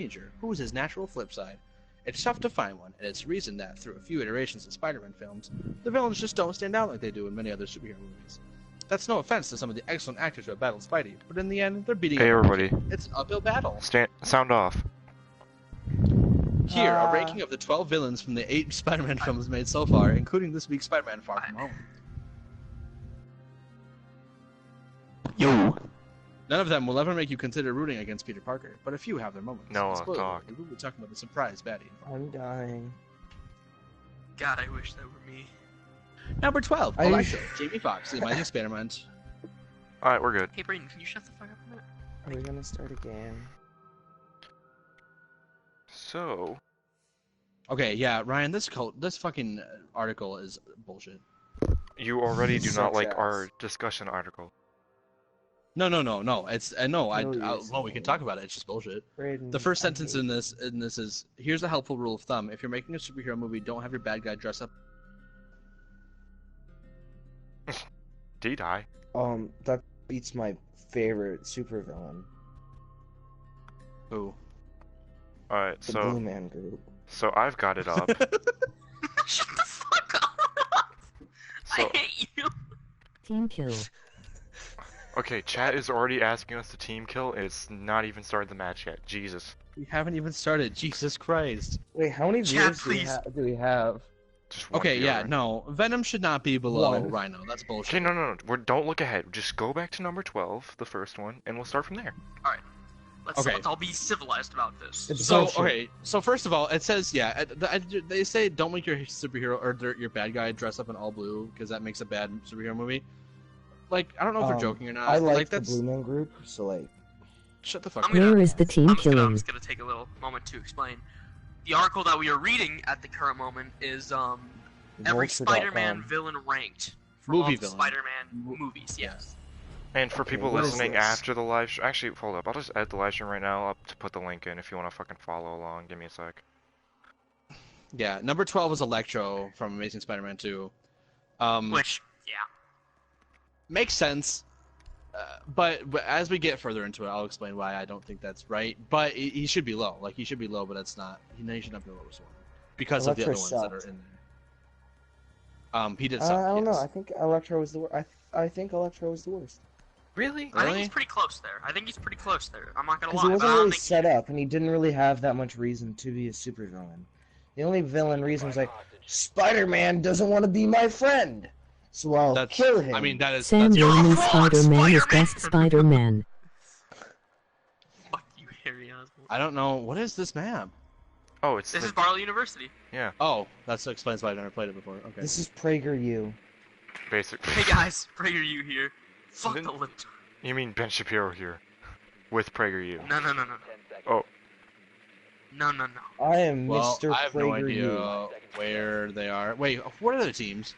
teenager, who is his natural flip side. It's tough to find one, and it's the reason that, through a few iterations of Spider-Man films, the villains just don't stand out like they do in many other superhero movies. That's no offense to some of the excellent actors who have battled Spidey, but in the end, they're beating Hey up. everybody. It's an uphill battle. Sound off. Here, a ranking of the 12 villains from the 8 Spider-Man films made so far, including this week's Spider-Man Far From Home. Yo. None of them will ever make you consider rooting against Peter Parker, but a few have their moments. No, Spoiler talk. alert, we will be talking about the surprise baddie. I'm dying. God, I wish that were me. Number 12, Electro, Jamie Foxx, The Amazing Spider-Man. Alright, we're good. Hey, Brayden, can you shut the fuck up a minute? Are we gonna start again? So... Okay, yeah, Ryan, this fucking article is bullshit. You already do not Sucks like ass. our discussion article. No. It's well, we can talk about it. It's just bullshit. Brayden, The first I sentence hate in this is, here's a helpful rule of thumb: if you're making a superhero movie, don't have your bad guy dress up. Did he die? That beats my favorite supervillain, Who? Alright, the so... Blue Man Group. So I've got it up. Shut the fuck up! So, I hate you! Team kill. okay, chat is already asking us to team kill, and it's not even started the match yet. Jesus. We haven't even started. Jesus Christ. Wait, how many Chat, viewers do we have? Just one Okay, viewer. yeah, no. Venom should not be below One. Rhino. That's bullshit. Okay, no. Don't look ahead. Just go back to number 12, the first one, and we'll start from there. Let's Okay. all be civilized about this. It's So, bullshit. okay, so first of all, it says, yeah, they say don't make your superhero or your bad guy dress up in all blue because that makes a bad superhero movie. Like, I don't know if we're joking or not. I like the that's... Blue Man Group, so like... Shut the fuck up. Where is the team I'm killing? just gonna take a little moment to explain. The article that we are reading at the current moment is every Vulture.com. Spider-Man villain ranked from all Movie the villain. Spider-Man movies. Yes. And for Okay, people what is listening this? after the live stream, actually, hold up, I'll just add the live stream right now up to put the link in if you want to fucking follow along. Give me a sec. Yeah, number 12 is Electro from Amazing Spider-Man 2. Which, yeah. Makes sense, but as we get further into it, I'll explain why I don't think that's right. But he should be low. Like, he should be low, but that's not. He should not be the lowest one because of the other Electro ones that are sucked. in there. He did I suck. don't know. yes. I think Electro was the worst. I think Electro was the worst. Really? I think Really? he's pretty close there. I'm not gonna Because lie. he But I wasn't don't really think set up, and he didn't really have that much reason to be a supervillain. The only villain reason was like, Spider-Man doesn't want to be my friend, so I'll kill him. I mean, that is. Sam That's Raimi's wrong, Spider-Man is Spider-Man! best Spider-Man. Fuck you, Harry Osborn. I don't know. What is this map? Oh, it's This the... is Barlow University. Yeah, Oh, that explains why I've never played it before. Okay. This is PragerU. basically. Hey guys, PragerU here. Fuck Then- the lip. You mean Ben Shapiro here. With PragerU. No. Oh. No. I am Well, Mr. I have no PragerU. idea where they are. Wait, what are the teams?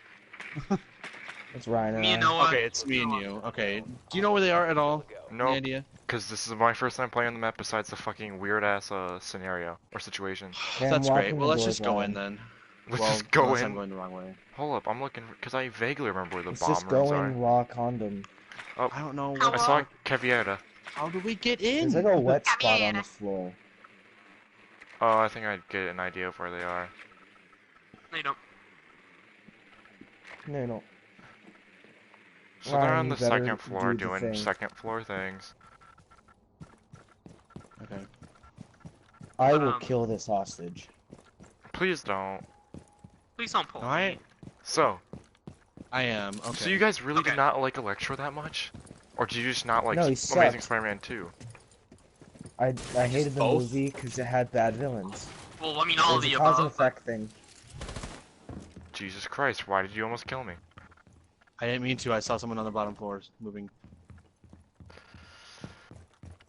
It's Ryan and Me and I. Noah. Okay, it's me and you. Okay, do you know where they are at all? No, Any idea? because this is my first time playing on the map besides the fucking weird-ass scenario or situation. Okay, I'm That's great. locking Well, the let's doors just go on. in then. Let's Well, just go unless in. I'm going the wrong way. Hold up, I'm looking, because I vaguely remember where the Let's bomb just rooms go are. in raw condom. I don't know. How What, I saw Caviera. how do we get in? There's like a wet spot on the floor. Oh, I think I'd get an idea of where they are. No, you don't. No. So they're Ryan, on the you better second floor do the doing thing. second floor things. Okay. I will Um, kill this hostage. Please don't. Please don't pull. I So, am. Okay. so you guys really Okay. did not like Electro that much? Or do you just not like No, he Amazing sucked. Spider-Man 2? I hated the both? movie because it had bad villains. Well, I mean, It all of was the a cause and above. effect thing. Jesus Christ, why did you almost kill me? I didn't mean to. I saw someone on the bottom floors moving.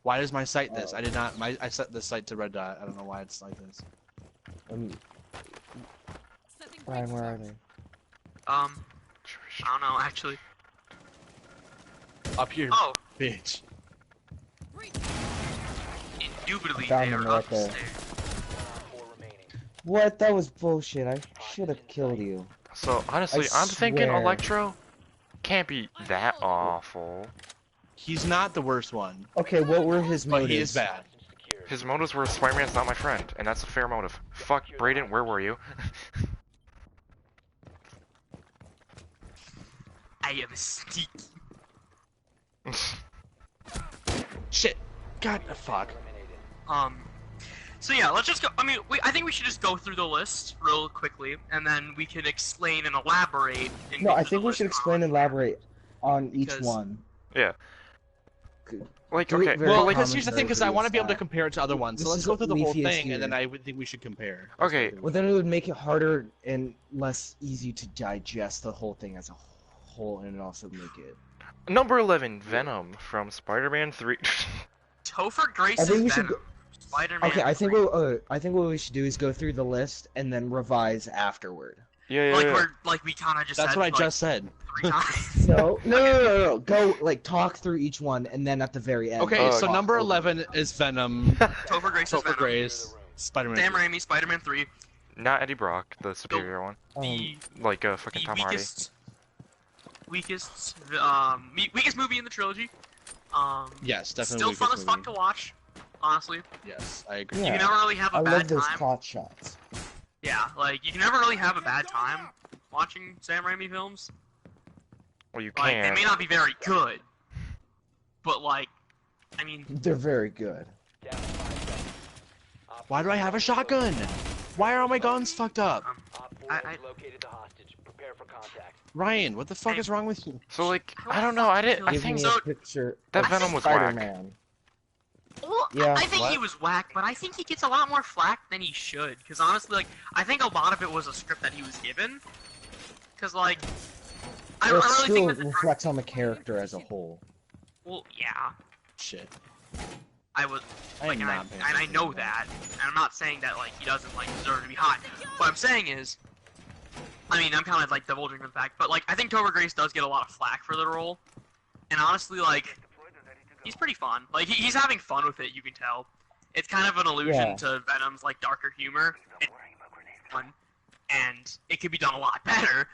Why does my site this? I did not. I set this site to red dot. I don't know why it's like this. Ryan, where are they? I don't know, actually. Up here, Oh, bitch. indubitably Found they them are right up the there. stairs. What? That was bullshit. I should have killed you. So, honestly, I I'm thinking swear. Electro can't be that awful. He's not the worst one, Okay, what were his but motives? he is bad. His motives were Spider-Man's not my friend, and that's a fair motive. Fuck, Brayden, where were you? I am sneaky. Shit. God, fuck. So yeah, let's just go. I mean, I think we should just go through the list real quickly, and then we can explain and elaborate. And No, go I through think the we should list explain and elaborate on each Because- one. Yeah. Like, Three okay, very Well, but like, because here's the thing, because I want to be able to that. compare it to other ones. So This let's is go through the whole Leafius thing, and then here. I would think we should compare. Okay. Well, then it would make it harder and less easy to digest the whole thing as a whole, and also make it. number 11, Venom from Spider-Man 3. Topher Grace I think is we should Venom. Spider-Man. Okay, I think what we should do is go through the list and then revise afterward. Yeah. we kind of just. That's said, what I like, just said. 3 times. No. Go talk through each one, and then at the very end. Okay, so talk number over. 11 is Venom. Topher Grace is Topher Venom. Grace. Spider-Man. Sam 3. Raimi, Spider-Man 3. Not Eddie Brock, the superior one. The Like, fucking the Tom Hardy. weakest movie in the trilogy. Yes, definitely. Still fun weakest as fuck movie. to watch, honestly. Yes, I agree. Yeah. You can never really have a I bad love those time. pot shots. Yeah, like you can never really have a bad time watching Sam Raimi films. Well, you Like they can. may not be very good, but like, I mean, They're very good. Why do I have a shotgun? Why are all my guns fucked up? I Ryan, what the fuck Hey. is wrong with you? So, like, I don't know, I Give think me so- a picture that of Venom was whack. Spider-Man. well, Yeah. I think What? he was whack, but I think he gets a lot more flack than he should. Because honestly, like, I think a lot of it was a script that he was given. Because like, I It really still think that the reflects on the character as a whole. well, yeah, Shit. I was I like, am and not paying I attention know to that, and I'm not saying that like he doesn't like deserve to be hot. What I'm saying is, I mean, I'm kind of like divulging the fact, but like I think Topher Grace does get a lot of flack for the role, and honestly, like he's pretty fun. Like he's having fun with it, you can tell. It's kind of an allusion Yeah. to Venom's like darker humor, and it could be done a lot better.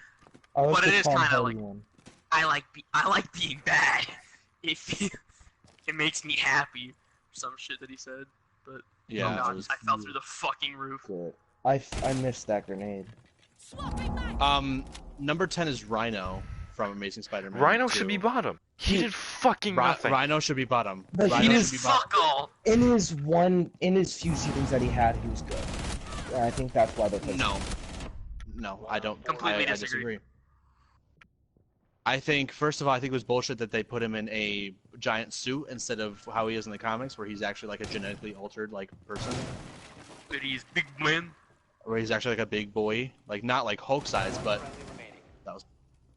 I like But the it is Tom kinda Hardy like- one. I like being bad. It makes me happy. Some shit that he said, but Yeah. oh it god, was- I fell through the fucking roof. Good. I missed that grenade. Number 10 is Rhino from Amazing Spider-Man. Rhino 2. should be bottom. He did fucking nothing. Rhino should be bottom. But Rhino he He was did should be bottom. fuck all. In his few scenes that he had, he was good. And I think that's why they put him. No, I don't. Completely I disagree. I think, first of all, I think it was bullshit that they put him in a giant suit instead of how he is in the comics, where he's actually like a genetically altered like person, That he's big man. where he's actually like a big boy, like not like Hulk size, but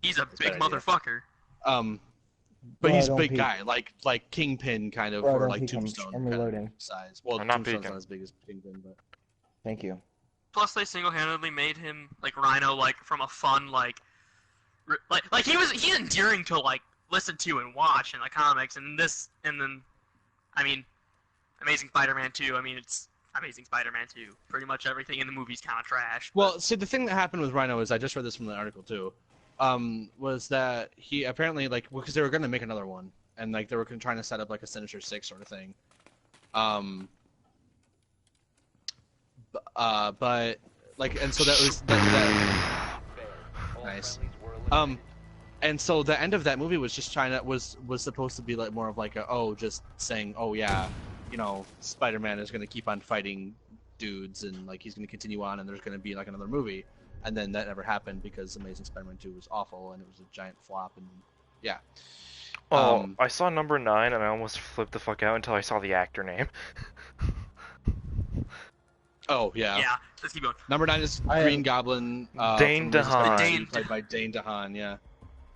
He's a That's a big bad idea. motherfucker. but Bro, he's a don't big peek. guy, like Kingpin kind of, Bro, or don't like peek, Tombstone I'm kind of reloading. size. Well, I'm not Tombstone's peeking. not as big as Kingpin, but Thank you. Plus, they single-handedly made him like Rhino, like from a fun like he's endearing to like listen to and watch in the comics, and then, I mean, Amazing Spider-Man 2. I mean, it's Amazing Spider-Man 2. Pretty much everything in the movie's kind of trash. Well, see, the thing that happened with Rhino is I just read this from the article too. Was that he apparently like because they were gonna make another one and like they were trying to set up like a Sinister Six sort of thing. But like and so that was that nice. And so the end of that movie was just was supposed to be like more of like just saying yeah, you know, Spider-Man is gonna keep on fighting dudes and like he's gonna continue on and there's gonna be like another movie. And then that never happened because Amazing Spider-Man 2 was awful and it was a giant flop and yeah. Oh, I saw number 9 and I almost flipped the fuck out until I saw the actor name. Oh yeah. Yeah, let's keep going. Number 9 is I Green am- Goblin. Dane from Amazing Spider-Man, DeHaan. played by Dane DeHaan. Yeah.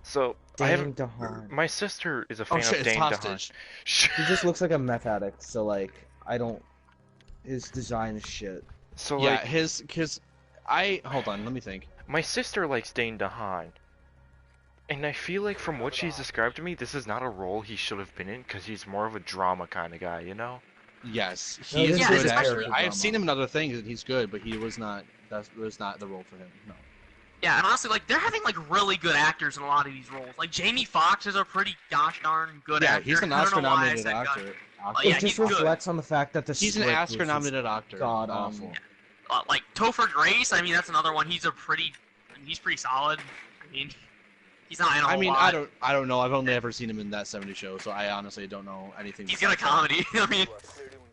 So I Dane have DeHaan. my sister is a Oh fan shit! of It's Dane hostage. DeHaan. He just looks like a meth addict, so like I don't. His design is shit. So Yeah, like his hold on, let me think. my sister likes Dane DeHaan. And I feel like from what she's described to me, this is not a role he should have been in because he's more of a drama kind of guy, you know? Yes, No, he is this good. is Actually, especially- I have seen him in other things and he's good, but he was not. That was not the role for him. No. Yeah, and honestly, like they're having like really good actors in a lot of these roles. Like Jamie Foxx is a pretty gosh darn good Yeah, actor. he's an I don't know why I Oscar-nominated said actor. It yeah, just he's good. reflects on the fact that the He's an script was Oscar-nominated actor. just god awful. Like Topher Grace, I mean that's another one. He's pretty solid. I mean, he's not in a whole lot. I don't know. I've only ever seen him in That 70 Show, so I honestly don't know anything. He's got a comedy. I mean,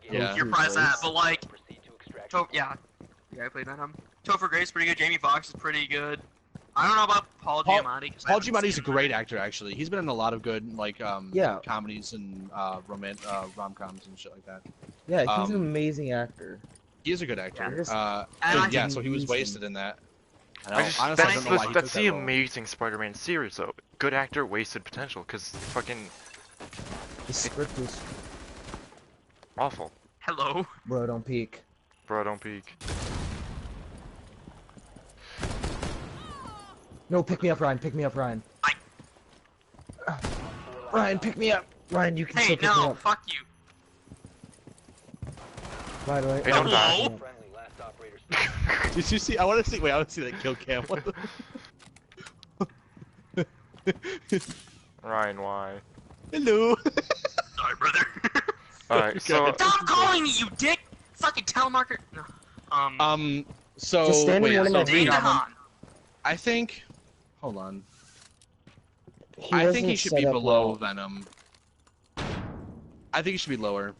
yeah. you're surprised that, but like, yeah, I played that. Topher Grace pretty good. Jamie Foxx is pretty good. I don't know about Paul Giamatti. Paul Giamatti's a great actor, actually. He's been in a lot of good like comedies and rom-coms and shit like that. Yeah, he's an amazing actor. He is a good actor. Yeah, so he was wasted in that. That's the Amazing Spider-Man series, though. Good actor, wasted potential, because fucking... The script was... awful. Hello. Bro, don't peek. Bro, don't peek. No, pick me up, Ryan. Pick me up, Ryan. Ryan, pick me up. Ryan, you can still pick me up. Fuck you. By the way, Hey, don't die. Hello? Did you see? I want to see that kill cam. What the... Ryan, why? Hello. Sorry, brother. Alright, so... Stop calling me, you dick! Fucking telemarketer. No. So just stand in one of my Dane views. DeHaan. I think. Hold on. He I think he wasn't should set be up below well. Venom. I think he should be lower.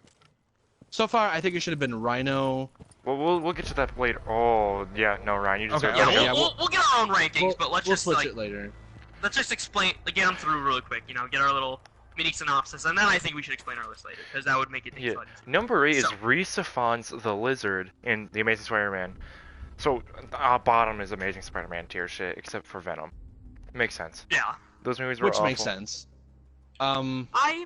So far, I think it should have been Rhino. Well, we'll get to that later. Oh, yeah, no, Ryan, you deserve Okay, it. okay, Yeah, we'll get our own rankings, but let's We'll just switch like it later. let's just explain, get them through really quick. You know, get our little mini synopsis, and then I think we should explain our list later because that would make it take Yeah. a lot easier. Number 8 is So- Rhys Ifans the Lizard in The Amazing Spider-Man. So, bottom is Amazing Spider-Man tier shit, except for Venom. Makes sense. Yeah, Those movies were Which awful. makes sense. I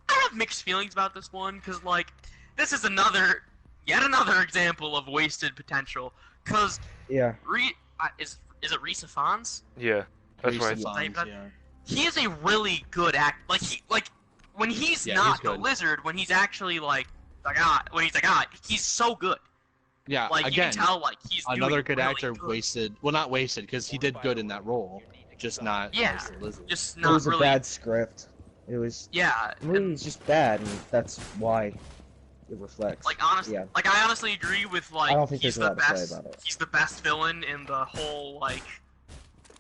have mixed feelings about this one because like this is yet another example of wasted potential. Cause Yeah. is it Rhys Ifans? Yeah, that's right. Reese Ifans, Like, yeah. He is a really good act. Like when he's Yeah, not he's the good. lizard, when he's actually he's so good. Yeah, Like again, you can tell like he's another doing good really actor good. wasted. Well, not wasted, because he did good in that role. Just not Yeah. as the Lizard. Just It not was really. a bad script. It was... Yeah. The movie was just bad, and that's why it reflects. Like honestly, Yeah. like I honestly agree with like I don't think he's there's a the lot to say best. about it. He's the best villain in the whole like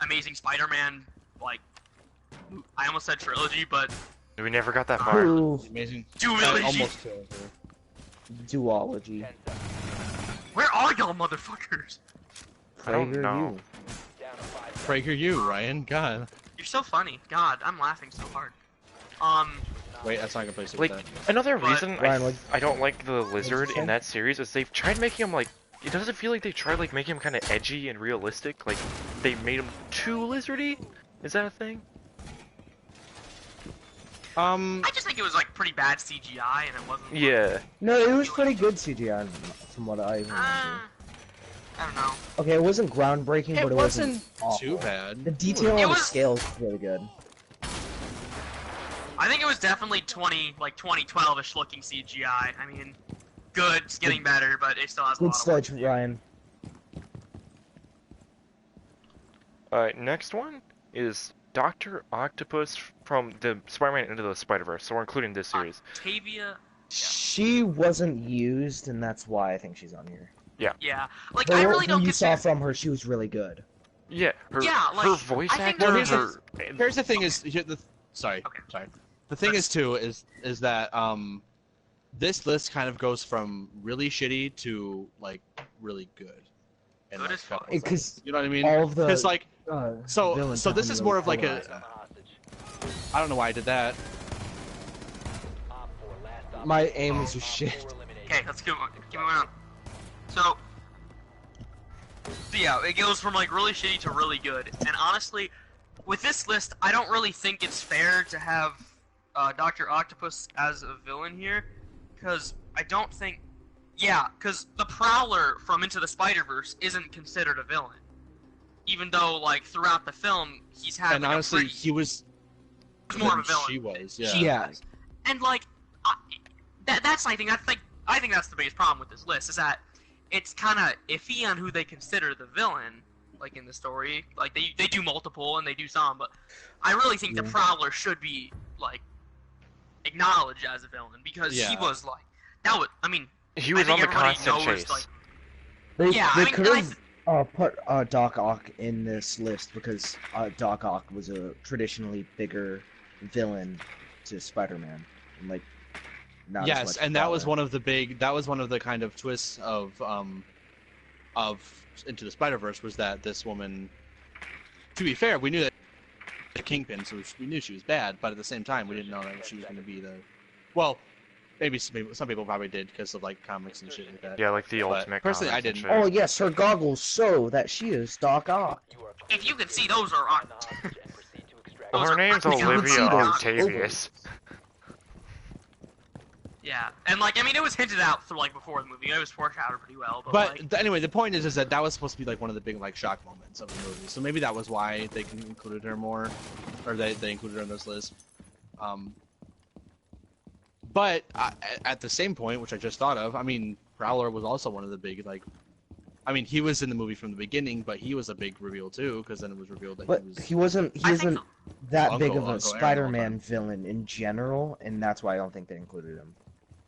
Amazing Spider-Man. Like I almost said trilogy, but We never got that far. Ooh, Amazing. duology. Almost. duology. Where are y'all, motherfuckers? I don't Prager know. you. Prager you, Ryan. God. You're so funny. God, I'm laughing so hard. Wait, that's not a good place to Like, put that. another But- reason Ryan, I don't like the Lizard say? in that series is they've tried making him like... It doesn't feel like they tried like making him kind of edgy and realistic. Like, they made him too lizardy? Is that a thing? I just think it was like pretty bad CGI, and it wasn't. like, Yeah. No, it was pretty good CGI from what I remember. I don't know. Okay, it wasn't groundbreaking, but it wasn't awful. too bad. The detail It on the was- scale is really good. I think it was definitely 2012-ish looking CGI. I mean, good, it's getting better, but it still has a Good lot of work sledge, to do. Ryan. Alright, next one is Dr. Octopus from the Spider-Man Into the Spider-Verse. So we're including this series. Octavia, She wasn't used, and that's why I think she's on here. yeah. Like, But I what really don't you saw consider... from her, she was really good. Yeah, her, Yeah, like, her voice I think actor, there's her... Here's the thing: sorry. The thing is too is that this list kind of goes from really shitty to like really good. And Good like, as fuck. Because you know what I mean? all of the Because like so villains so have this been is really more of like cool. a. I don't know why I did that. My aim was just shit. Okay, let's keep moving on. So yeah, it goes from like really shitty to really good. And honestly, with this list, I don't really think it's fair to have Dr. Octopus as a villain here, because I don't think, because the Prowler from Into the Spider-Verse isn't considered a villain, even though like throughout the film he's had. And like, honestly, he was. more of a than villain. She was. Yeah. She Yeah. was. And like, that's I think that's the biggest problem with this list is that it's kind of iffy on who they consider the villain, like in the story. Like they do multiple and they do some, but I really think the Yeah. Prowler should be like acknowledged as a villain because he was like that was. I mean, He was on the constant chase. Like, They I mean, could have put Doc Ock in this list because Doc Ock was a traditionally bigger villain to Spider-Man, and like not as much and that was power. one of the kind of twists of Into the Spider-Verse was that this woman. To be fair, we knew that the Kingpin, so we knew she was bad, but at the same time, we didn't know that she was going to be the. Well, maybe some people probably did because of like comics and shit like that. Yeah, like the But Ultimate. personally, I Comics and didn't. shit. Oh yes, her goggles show that she is Doc Ock. if you can see, those are on. Well, Those her are name's practically Olivia see those Octavius. Yeah, and like I mean, it was hinted out through like before the movie. It was foreshadowed pretty well. But like, Anyway, the point is that was supposed to be like one of the big like shock moments of the movie. So maybe that was why they included her more, or they included her on this list. But at the same point, which I just thought of, I mean, Prowler was also one of the big like. I mean, he was in the movie from the beginning, but he was a big reveal too, because then it was revealed that But he was. he isn't that big of Uncle a Aaron Spider-Man villain in general, and that's why I don't think they included him.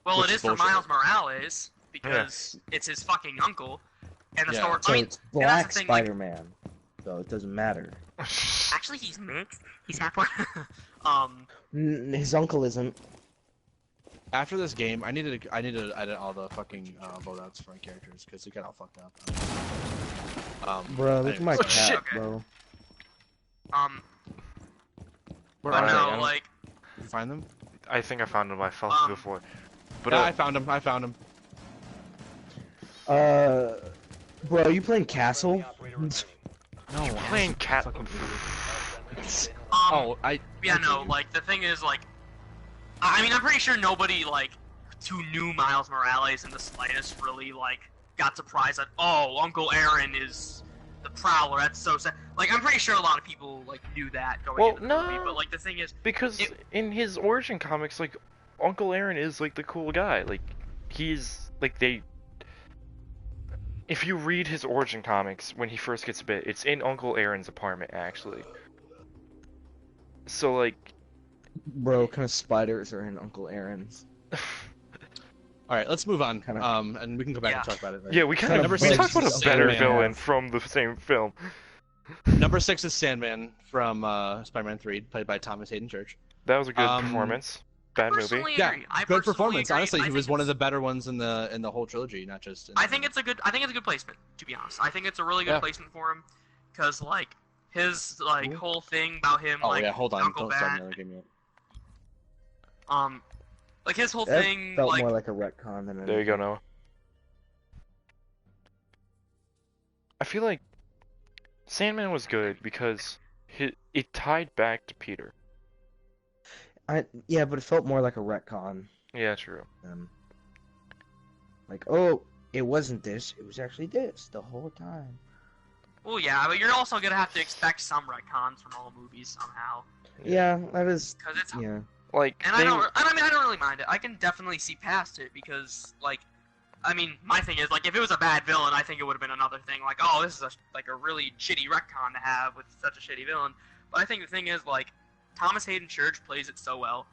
well, which it is is for bullshit. Miles Morales because it's his fucking uncle, and the Yeah. story. So I mean, it's and Black that's the thing, like, Spider-Man, so it doesn't matter. actually, he's mixed. He's half. His uncle isn't. After this game, I needed to edit all the fucking loadouts for my characters because they got all fucked up. Bro, look at my anyways, cat, okay. bro. Where But are no, they? like, You find them? I think I found him. I fell through the floor. But Yeah, I found them. Bro, you playing Castle? No, playing cat. yeah, no, like the thing is, like, I mean, I'm pretty sure nobody like who knew Miles Morales in the slightest really like got surprised that Uncle Aaron is the Prowler. That's so sad. Like, I'm pretty sure a lot of people like knew that going into the movie, but like the thing is, because in his origin comics, like Uncle Aaron is like the cool guy. Like he's like they. If you read his origin comics when he first gets bit, it's in Uncle Aaron's apartment actually. So like. Bro, what kind of spiders are in Uncle Aaron's? All right, let's move on. And we can go back and talk about it. Later. Yeah, we kind of Number we talked six about is a better Sandman. villain from the same film. Number 6 is Sandman from Spider-Man 3, played by Thomas Hayden Church. That was a good performance. Bad movie. personally Yeah, agree. I good personally performance. agree. Honestly, I he think was one of it's- the better ones in the whole trilogy, not just. I think it's a good placement, to be honest. I think it's a really good Yeah. placement for him, because like his like whole thing about him Oh like yeah, hold on, Uncle don't start Bat, another game yet. like his whole That thing felt like more like a retcon than There you go, anything. Noah. I feel like Sandman was good because it tied back to Peter. Yeah, but it felt more like a retcon. Yeah, true. Like, oh, it wasn't this, it was actually this the whole time. well, yeah, but you're also gonna have to expect some retcons from all movies somehow, Yeah, that is. because it's Yeah. Like, and I don't really mind it. I can definitely see past it because like. I mean, my thing is, like, if it was a bad villain, I think it would have been another thing. Like, oh, this is a really shitty retcon to have with such a shitty villain. But I think the thing is, like, Thomas Hayden Church plays it so well.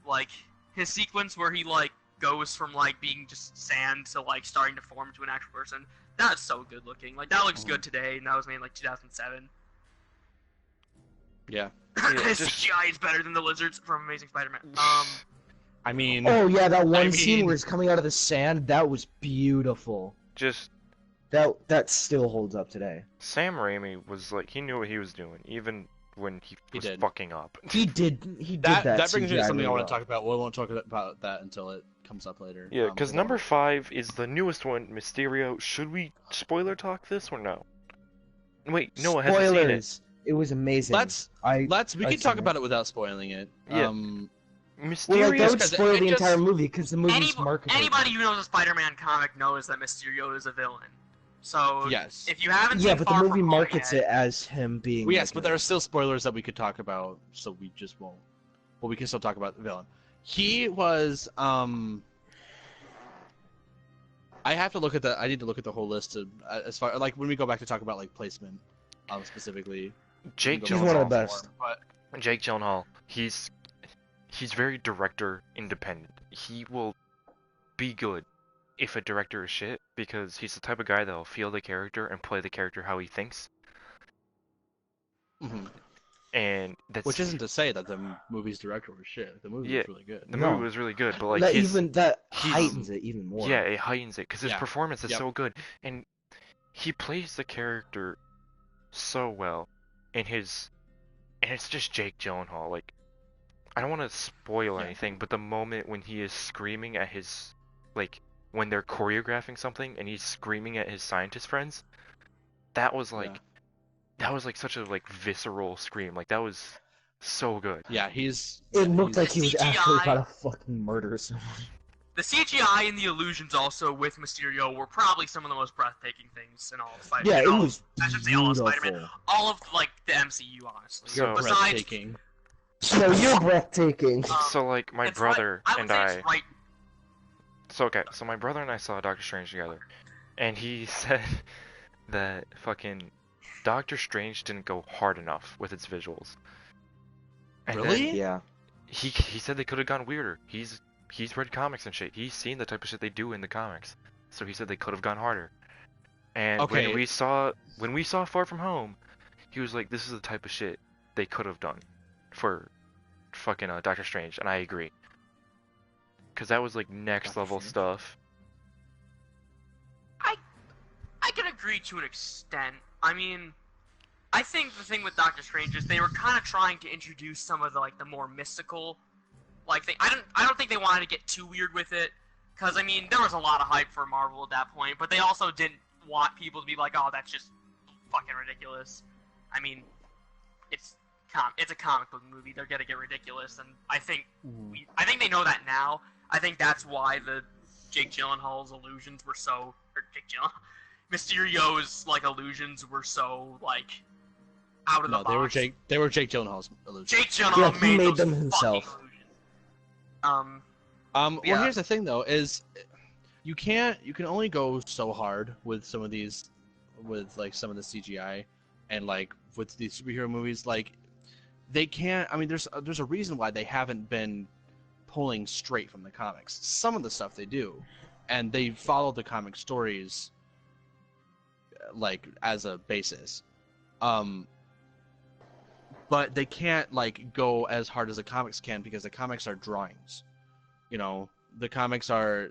Like, his sequence where he, like, goes from, like, being just sand to, like, starting to form to an actual person, that's so good looking. Like, that looks good today, and that was made in, like, 2007. Yeah. His just- CGI is better than the lizards from Amazing Spider-Man. I mean, Oh yeah, that one I scene mean- where he's coming out of the sand, that was beautiful. just That still holds up today. Sam Raimi was like, he knew what he was doing, even when he was did. fucking up. He did that. that brings me to CGI something I really want to well. talk about. We won't talk about that until it comes up later. Yeah, because number 5 is the newest one, Mysterio. Should we spoiler talk this or no? Wait, Noah hasn't seen it. Spoilers. It was amazing. we I've can seen talk it. about it without spoiling it. Yeah. Well, like, Mysterio. that would because spoil it the just- entire movie because the movie's marketed. Anybody who knows a Spider-Man comic knows that Mysterio is a villain. So, Yes. if you haven't Yeah, seen but the Far movie From Home markets yet, it as him being. Well, yes, like but there are still spoilers that we could talk about, so we just won't. But we can still talk about the villain. He was I have to look at I need to look at the whole list of, as far like when we go back to talk about like placement, specifically. Jake He's one of the Gyllenhaal. best. But Jake Gyllenhaal. He he's very director independent. He will be good if a director is shit, because he's the type of guy that'll feel the character and play the character how he thinks. Mhm. And that's Which isn't to say that the movie's director was shit. The movie Yeah. was really good. the No. movie was really good, but like that his heightens it even more. yeah, it heightens it because his Yeah. performance is Yep. so good, and he plays the character so well in his, and it's just Jake Gyllenhaal. Like, I don't want to spoil Yeah. anything, but the moment when he is screaming at his, like, when they're choreographing something and he's screaming at his scientist friends, that was like, Yeah. that was like such a like visceral scream. Like that was so good. Yeah, he's. It looked like he was CGI actually about to fucking murder someone. The CGI and the illusions also with Mysterio were probably some of the most breathtaking things in all of Spider-Man. Yeah, it all- was I should say all of Spider-Man. beautiful. All of like the MCU, honestly. So- You're Besides, breathtaking. So you're breathtaking. So like my it's brother right, I would and say I. it's right. So okay, so my brother and I saw Doctor Strange together, and he said that fucking Doctor Strange didn't go hard enough with its visuals. And then Really? Yeah. he said they could have gone weirder. He's read comics and shit. He's seen the type of shit they do in the comics. So he said they could have gone harder. And Okay. when we saw Far From Home, he was like, "This is the type of shit they could have done for fucking Doctor Strange," and I agree. Cause that was like next Doctor level Strange. stuff. I can agree to an extent. I mean, I think the thing with Doctor Strange is they were kind of trying to introduce some of the like the more mystical, like thing. I don't think they wanted to get too weird with it, because I mean there was a lot of hype for Marvel at that point, but they also didn't want people to be like, oh, that's just fucking ridiculous. I mean, it's a comic book movie. They're gonna get ridiculous, and I think they know that now. I think that's why the Jake Gyllenhaal's illusions were so, or Jake Gyllenhaal, Mysterio's like illusions were so like out of the No, box. they were Jake Gyllenhaal's illusions. Jake Gyllenhaal Yeah, he made those them fucking himself. illusions. Well, Yeah. here's the thing though: is you can only go so hard with some of these, with like some of the CGI, and like with these superhero movies, like they can't. I mean, there's a reason why they haven't been pulling straight from the comics. Some of the stuff they do, and they follow the comic stories like as a basis. But they can't like go as hard as the comics can because the comics are drawings. You know, the comics are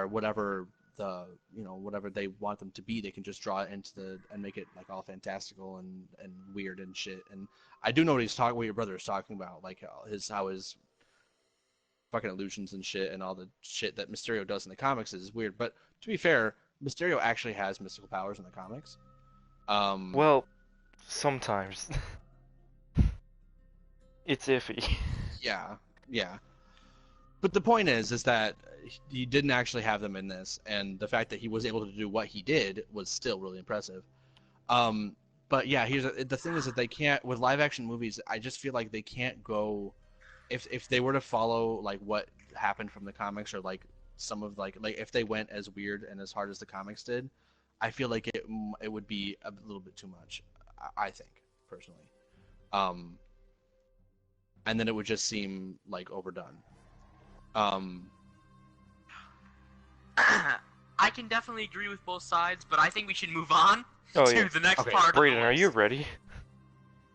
whatever the whatever they want them to be. They can just draw it into and make it like all fantastical and weird and shit. And I do know what your brother is talking about, like how his fucking illusions and shit and all the shit that Mysterio does in the comics is weird. But to be fair, Mysterio actually has mystical powers in the comics. Well, sometimes. It's iffy. Yeah. But the point is that he didn't actually have them in this, and the fact that he was able to do what he did was still really impressive. But yeah, the thing is that they can't, with live action movies. I just feel like they can't go, if they were to follow like what happened from the comics, or like some of like if they went as weird and as hard as the comics did, I feel like it would be a little bit too much. I think personally. And then it would just seem like overdone. I can definitely agree with both sides, but I think we should move on Oh, to yeah. the next Okay. part. Brayden, of the are you list. ready?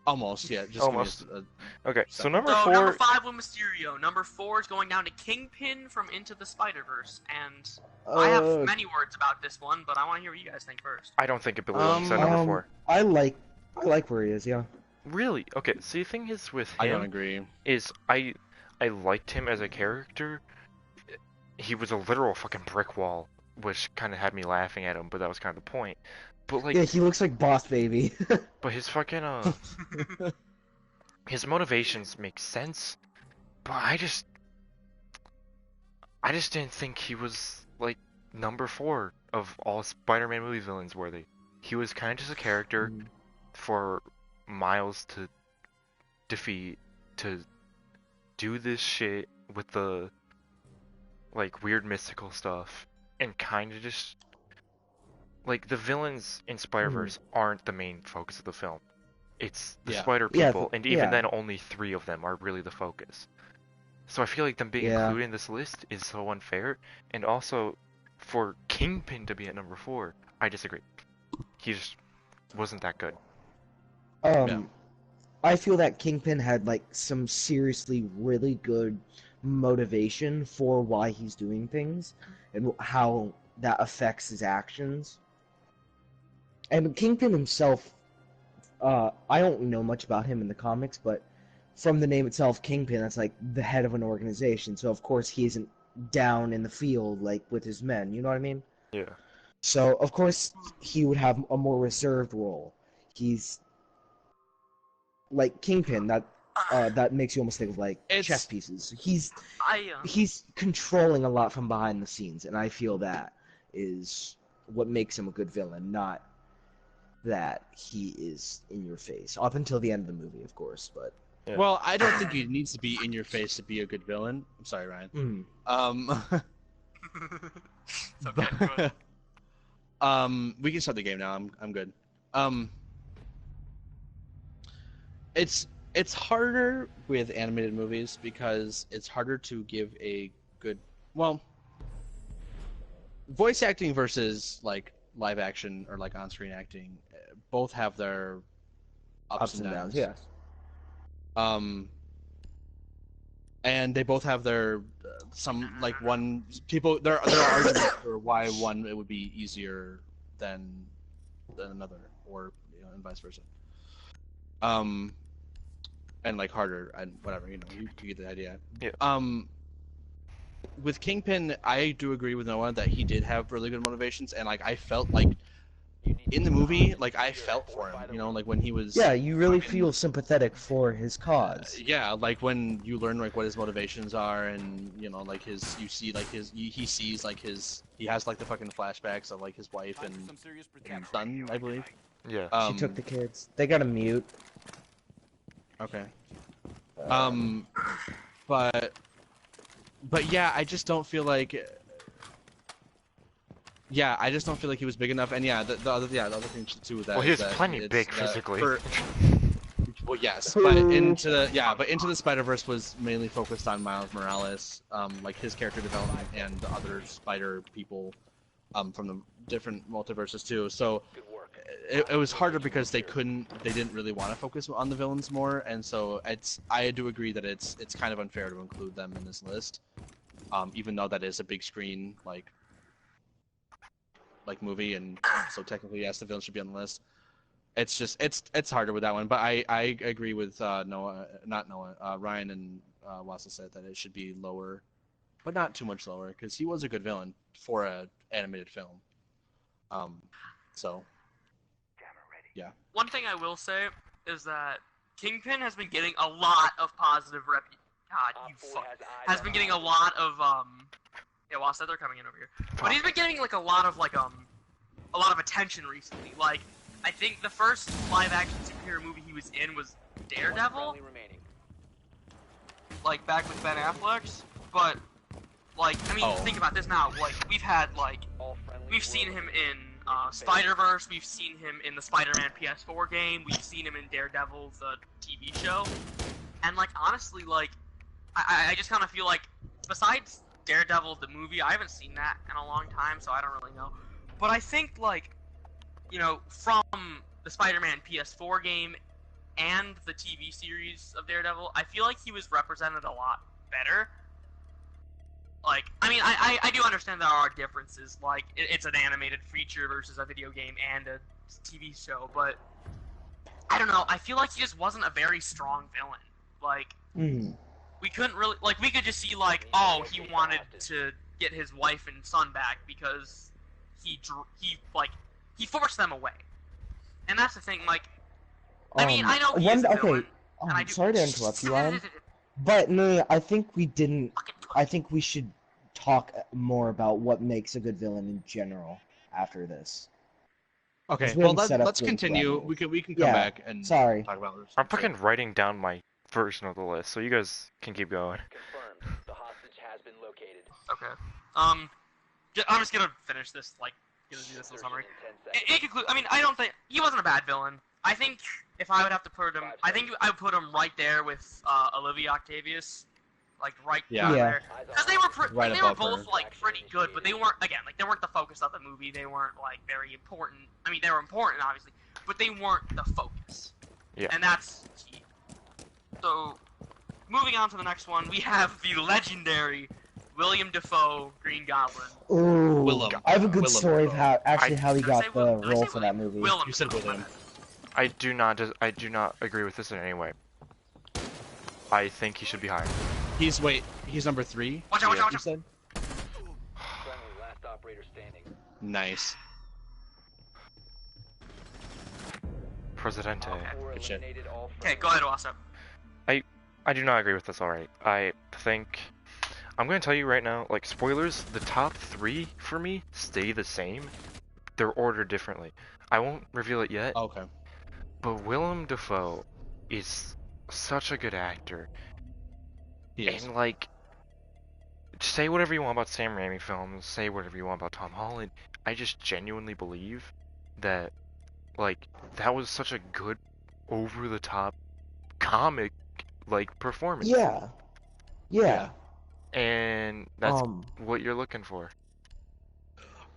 Almost, yeah. Just Almost. Give me Okay, so Second. number So four. number 5 was Mysterio. Number 4 is going down to Kingpin from Into the Spider-Verse, and I have many words about this one, but I want to hear what you guys think first. I don't think it belongs at number 4. I like where he is. Yeah. Really? Okay, so the thing is with I don't him agree. is I liked him as a character. He was a literal fucking brick wall, which kind of had me laughing at him, but that was kind of the point. But like, Yeah, he looks like Boss Baby. but his fucking his motivations make sense, but I just didn't think he was like number 4 of all Spider-Man movie villains worthy. He was kind of just a character for Miles to defeat, to do this shit with the like weird mystical stuff, and kind of just like the villains in Spider-Verse aren't the main focus of the film. It's the Yeah. spider Yeah, people, and even yeah. then only 3 of them are really the focus. So I feel like them being Yeah. included in this list is so unfair. And also, for Kingpin to be at number 4, I disagree. He just wasn't that good. Yeah. I feel that Kingpin had like some seriously really good motivation for why he's doing things and how that affects his actions. And Kingpin himself, I don't know much about him in the comics, but from the name itself, Kingpin, that's like the head of an organization. So of course he isn't down in the field like with his men. You know what I mean? Yeah. So of course he would have a more reserved role. He's like Kingpin. That makes you almost think of like chess pieces. He's controlling a lot from behind the scenes, and I feel that is what makes him a good villain, not that he is in your face. Up until the end of the movie, of course, but Yeah. Well, I don't think he needs to be in your face to be a good villain. I'm sorry, Ryan. It's okay. Go ahead. We can start the game now. I'm good. It's harder with animated movies because it's harder to give a good, well, voice acting versus like live action or like on-screen acting, both have their ups and downs. yes. And they both have their some like one people there are arguments for why one it would be easier than another, or and vice versa. And like harder and whatever, you get the idea. Yeah. With Kingpin, I do agree with Noah that he did have really good motivations, and like I felt like in the movie, like I felt for him, like when he was. Yeah, you really fucking- feel sympathetic for his cause. Yeah, like when you learn like what his motivations are, and like he sees like he has like the fucking flashbacks of like his wife and son, I believe. Yeah. She took the kids. They got a mute. Okay. But yeah, I just don't feel like. Yeah, I just don't feel like he was big enough, and yeah, the other thing too with that. Well, he was is that plenty it's, big physically. Well, yes, but into the Spider-Verse was mainly focused on Miles Morales, like his character development and the other Spider people, from the different multiverses too. So it was harder because they didn't really want to focus on the villains more, and so I do agree that it's kind of unfair to include them in this list, even though that is a big screen like movie, and so technically yes, the villain should be on the list. It's just it's harder with that one, but I agree with Ryan and Wassa said that it should be lower, but not too much lower, because he was a good villain for an animated film. So yeah. One thing I will say is that Kingpin has been getting a lot of positive has been getting a lot of yeah, while they're coming in over here. But he's been getting like a lot of attention recently. Like I think the first live action superhero movie he was in was Daredevil. Like back with Ben Affleck's. But like I mean think about this now, like we've seen him in Spider-Verse, we've seen him in the Spider-Man PS4 game, we've seen him in Daredevil, the TV show. And like honestly, like I just kinda feel like besides Daredevil the movie, I haven't seen that in a long time, so I don't really know. But I think like, from the Spider-Man PS4 game and the TV series of Daredevil, I feel like he was represented a lot better. Like, I mean, I do understand there are differences, like, it's an animated feature versus a video game and a TV show, but I don't know, I feel like he just wasn't a very strong villain. Like, we couldn't really, like, we could just see, like, oh, he wanted to get his wife and son back because he forced them away. And that's the thing, like, I mean, I know he's a villain. Okay, sorry to interrupt you, Ryan. But no, I think we didn't. I think we should talk more about what makes a good villain in general after this. Okay, We well haven't set up let's good continue. levels. We can come back and Sorry. talk about this. I'm fucking writing down my version of the list, so you guys can keep going. Confirmed. The hostage has been located. Okay. I'm just gonna finish this, like, gonna do this in summary. In conclusion, I mean, I don't think he wasn't a bad villain. I think if I would have to put him, I think I would put him right there with Olivia Octavius. like right Yeah. down Yeah. there. Because they were Right they were above both her. like pretty good, but they weren't they weren't the focus of the movie. They weren't like very important. I mean, they were important obviously, but they weren't the focus. Yeah. And that's key. So, moving on to the next one, we have the legendary William Dafoe Green Goblin. Ooh, Willem. I have a good Willem story of Dafoe. how he Did I say got the Will- did I role say for that William? movie. Willem You said Dafoe, William. my bad. I do not agree with this in any way. I think he should be higher. He's number 3. Watch out, watch out, watch You out. said? Friendly, last operator standing. Nice. Presidente. Okay. Four Good shit. eliminated, all Okay, friendly. go ahead, Wassa. I do not agree with this, alright. I think... I'm gonna tell you right now, like, spoilers, the top 3 for me stay the same. They're ordered differently. I won't reveal it yet, Okay. but Willem Dafoe is such a good actor. He is. And, like, say whatever you want about Sam Raimi films, say whatever you want about Tom Holland, I just genuinely believe that, like, that was such a good, over-the-top comic, like, performance. Yeah. Yeah. And that's Um, what you're looking for.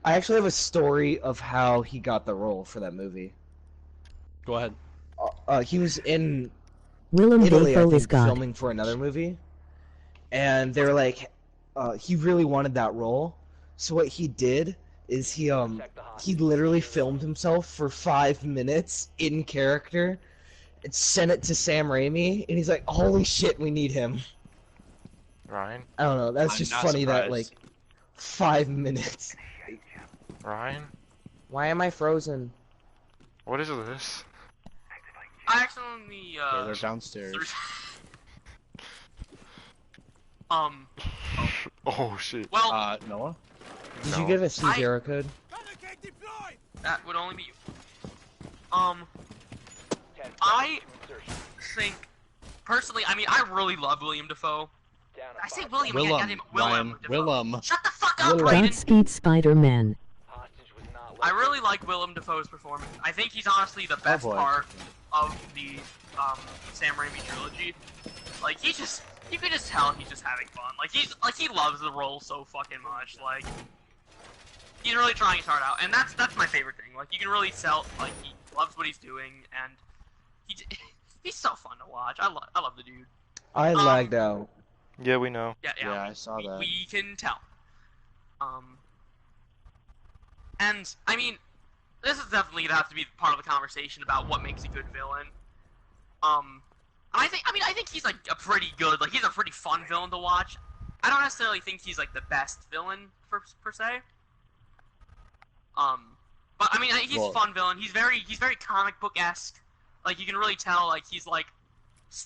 I actually have a story of how he got the role for that movie. Go ahead. He was in Willem Italy, I Dafoe is think, God. filming for another movie, and they were like, he really wanted that role. So what he did is he literally filmed himself for 5 minutes in character, and sent it to Sam Raimi, and he's like, "Holy shit, we need him." Ryan? I don't know. That's I'm just not funny that like surprised. 5 minutes. Ryan? Why am I frozen? What is this? I accidentally, Yeah, they're downstairs. Oh shit. well, Noah? Did No. you give a C0 code? that would only be you. 10 I- seconds to insertion. Think, personally, I mean, I really love William Dafoe. Down to I say 5 William again, Willem. goddamn Willem. Ryan. Dafoe. Willem. Shut the fuck up, Willem. Brayden! Godspeed Spider-Man. Hostage was not I located. really like Willem Dafoe's performance. I think he's honestly the best boy. part of the Sam Raimi trilogy. Like you can just tell he's just having fun. Like he loves the role so fucking much. Like he's really trying his heart out, and that's my favorite thing. Like you can really tell like he loves what he's doing, and he's so fun to watch. I love the dude. I lagged out. Yeah, we know. Yeah, Yeah, I saw that. We can tell. And I mean, this is definitely gonna have to be part of the conversation about what makes a good villain. I think he's like a pretty good, like he's a pretty fun villain to watch. I don't necessarily think he's like the best villain per se. But I mean, he's Well- a fun villain. He's very comic book esque. Like you can really tell, like he's like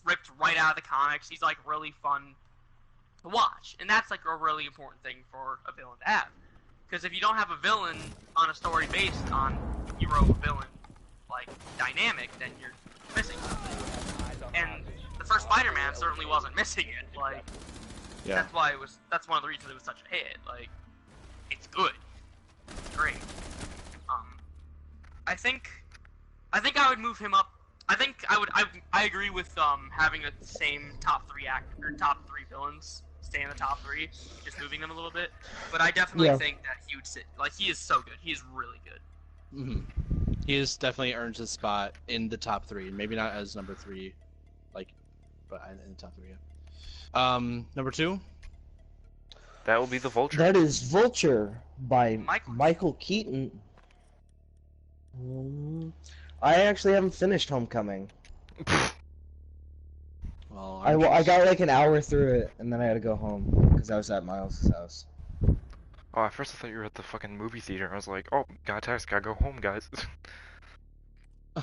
ripped right out of the comics. He's like really fun to watch, and that's like a really important thing for a villain to have. Because if you don't have a villain on a story based on hero-villain like dynamic, then you're missing something. Eyes on And hostage. the first Spider-Man certainly wasn't missing it. Like Yeah. that's one of the reasons it was such a hit. Like it's good, it's great. I think I would move him up. I agree with having the same top 3 top 3 villains stay in the top 3, just moving them a little bit. But I definitely Yeah. think that he would sit. Like he is so good. He is really good. He has definitely earned his spot in the top 3. Maybe not as number 3, like, but in the top 3. Yeah. Number 2. That will be the Vulture. That is Vulture by Michael- Michael Keaton. I actually haven't finished Homecoming. Well, I got like an hour through it, and then I had to go home because I was at Miles' house. Oh, at first I thought you were at the fucking movie theater. I was like, oh, got a text, gotta go home, guys.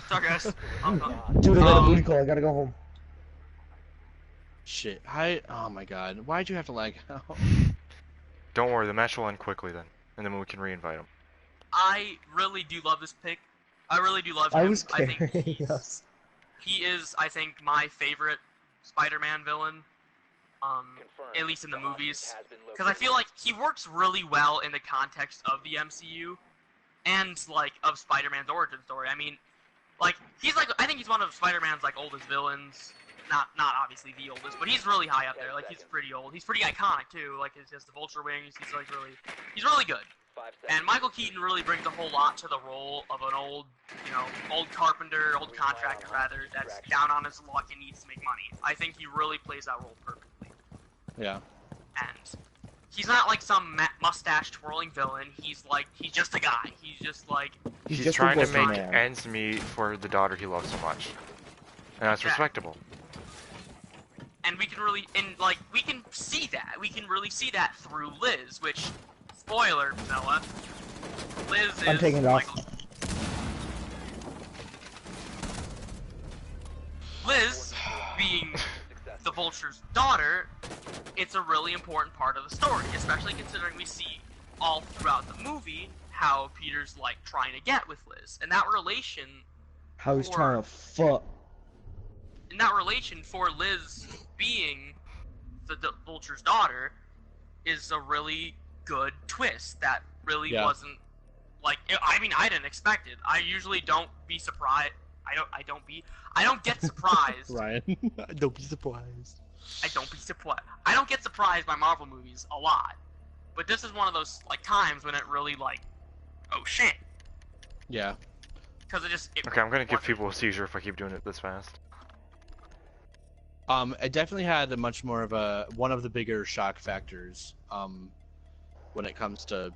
Sorry guys. Dude, I got a Um, booty call. I gotta go home. Shit. Oh my god. Why'd you have to lag out? Don't worry, the match will end quickly then, and then we can reinvite him. I really do love this pick. I really do love him. I was I think carrying us. he is, I think, my favorite Spider-Man villain. Confirmed. At least in the The hostage movies. has been Because I feel like he works really well in the context of the MCU, and like of Spider-Man's origin story. I mean, like I think he's one of Spider-Man's like oldest villains. not obviously the oldest, but he's really high up there. Like he's pretty old. He's pretty iconic too. Like he has the vulture wings. He's really good. 5 seconds. And Michael Keaton really brings a whole lot to the role of an old carpenter, old contractor rather, that's down on his luck and needs to make money. I think he really plays that role perfectly. Yeah. And he's not like some mustache twirling villain. He's just a guy. He's just like He's He's just a trying to working make man. ends meet for the daughter he loves so much. And that's Yeah. respectable. and we can really we can see that. We can really see that through Liz, which spoiler, Noah. Liz is I'm taking it off. Michael. Liz, being the Vulture's daughter, it's a really important part of the story, especially considering we see all throughout the movie how Peter's like trying to get with Liz, and that relation. How he's trying to fuck. In that relation, for Liz being the Vulture's daughter, is a really good twist that really wasn't like. I mean, I didn't expect it. I usually don't be surprised. I don't get surprised. Ryan, don't be surprised. I don't get surprised by Marvel movies a lot, but this is one of those like times when it really like, oh shit, Yeah. because it Okay, I'm gonna give wasn't- people a seizure if I keep doing it this fast. It definitely had a much more of one of the bigger shock factors. When it comes to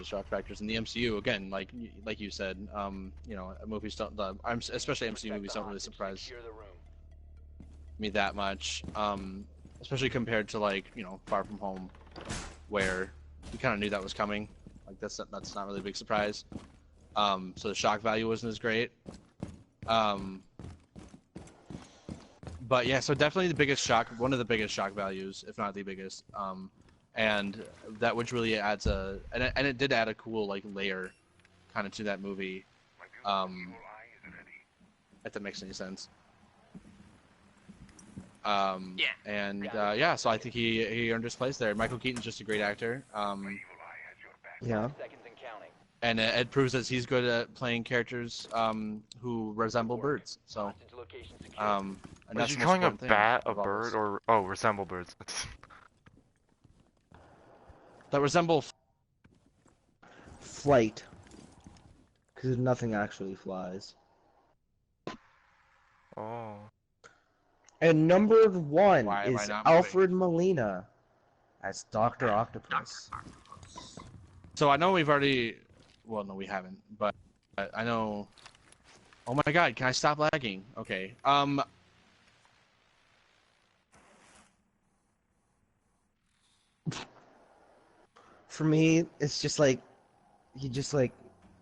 shock factors in the MCU, again, like you said, movies don't, especially MCU movies don't really surprise Secure the room. me that much. Especially compared to Far From Home, where you kind of knew that was coming. Like that's not really a big surprise. So the shock value wasn't as great. But yeah, so definitely one of the biggest shock values, if not the biggest. And that which really adds and it did add a cool layer kind of to that movie. If that makes any sense. Yeah. And so I think he earned his place there. Michael Keaton's just a great actor. Yeah. Seconds and counting. And it proves that he's good at playing characters who resemble birds. So, Hostage location secure. and Is that's he the most calling a important thing bat a of all bird this. or resemble birds? That resemble? Flight. Because nothing actually flies. Oh. And number one Why am I is not moving? Alfred Molina as Dr. Octopus. So I know we've already. Well, no, we haven't. But I know. Oh my God! Can I stop lagging? Okay. For me, it's just he just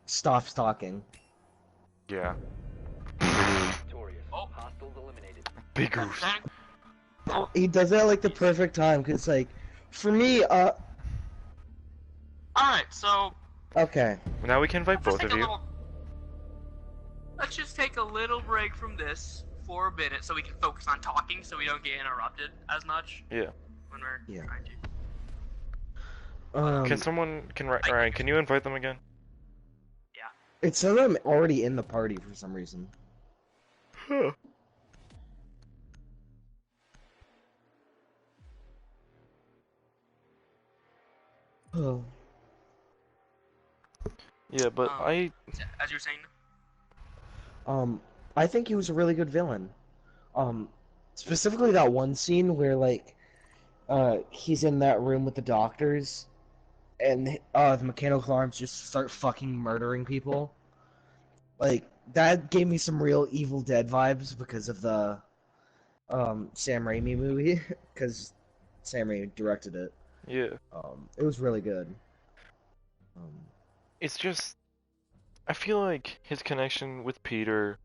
stops talking. Yeah. Victorious. Oh. Hostiles eliminated. Big goose. He does that the perfect time, because for me, Alright, so okay. Now we can invite let's just both take of a you. little. Let's just take a little break from this for a minute so we can focus on talking so we don't get interrupted as much Yeah. when we're Yeah. trying to. Ryan, can you invite them again? It says I'm already in the party for some reason. Oh. Yeah, but As you were saying. I think he was a really good villain. Specifically that one scene where he's in that room with the doctors, and the mechanical arms just start fucking murdering people. That gave me some real Evil Dead vibes because of the Sam Raimi movie, because Sam Raimi directed it. yeah. It was really good. It's just, I feel like his connection with Peter,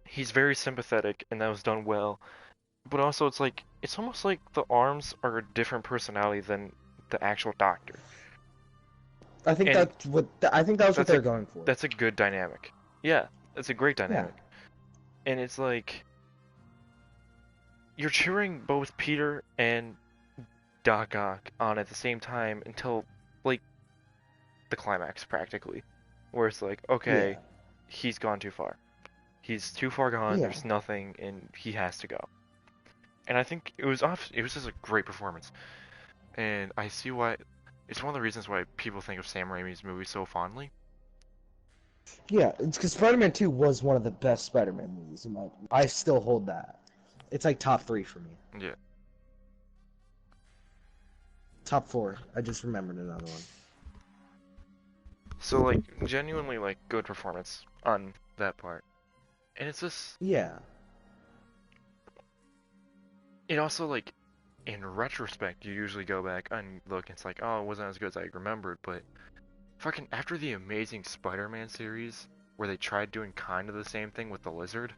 he's very sympathetic, and that was done well. But also, it's almost like the arms are a different personality than the actual Doctor. I think And that was what that's they're going for. That's a good dynamic. Yeah, it's a great dynamic. And it's you're cheering both Peter and Doc Ock on at the same time until the climax practically, where it's okay, Yeah. he's gone too far. He's too far gone. Yeah. There's nothing, and he has to go. And I think it was off. It was just a great performance, and I see why. It's one of the reasons why people think of Sam Raimi's movies so fondly. Yeah, it's because Spider-Man 2 was one of the best Spider-Man movies. I still hold that. It's like top 3 for me. Yeah. Top 4. I just remembered another one. So like genuinely like good performance on that part, and it's just Yeah. it also like in retrospect you usually go back and look. It's like oh it wasn't as good as I remembered, but fucking after the Amazing Spider-Man series where they tried doing kind of the same thing with the lizard,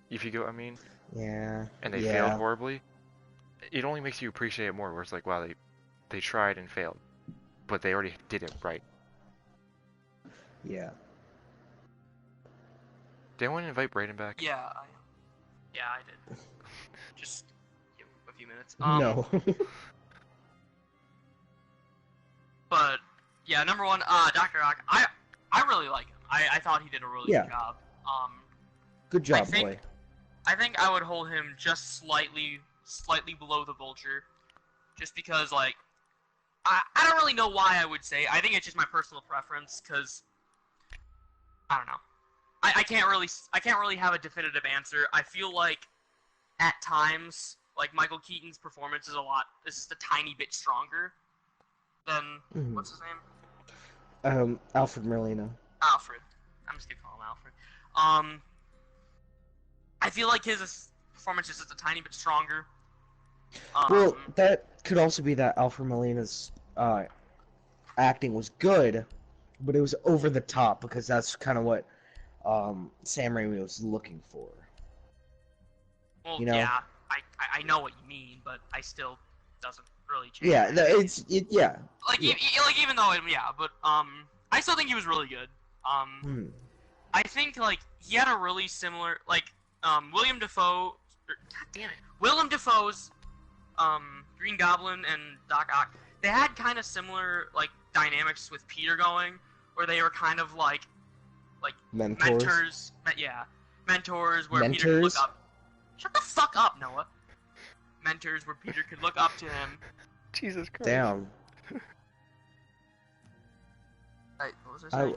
if you get what I mean, Yeah. and they yeah. failed horribly, it only makes you appreciate it more. Where it's like wow they tried and failed, but they already did it right. Yeah. Do you want to invite Brayden back? Yeah, I did. Just give him a few minutes. No. But yeah, number one, Dr. Ock. I really like him. I thought he did a really Yeah. good job. Good job, I think- boy. I think I would hold him just slightly below the Vulture, just because like I don't really know why I would say. I think it's just my personal preference, because I don't know. I can't really have a definitive answer. I feel like at times like Michael Keaton's performance is just a tiny bit stronger than Mhm. what's his name? Alfred Molina. Alfred. I'm just gonna call him Alfred. I feel like his performance is just a tiny bit stronger. Well, that could also be that Alfred Molina's acting was good, but it was over the top because that's kind of what Sam Raimi was looking for. well, you know? yeah, I know what you mean, but I still doesn't really change. Yeah, anything. yeah. Like yeah. like even though but I still think he was really good. Hmm. I think like he had a really similar William Dafoe. God damn it, Willem Dafoe's Green Goblin and Doc Ock. They had kind of similar like dynamics with Peter going, where they were kind of like Mentors. mentors where Peter could look Mentors? up. Shut the fuck up, Noah. Mentors where Peter could look up to him. Jesus Christ. Damn. What was I saying?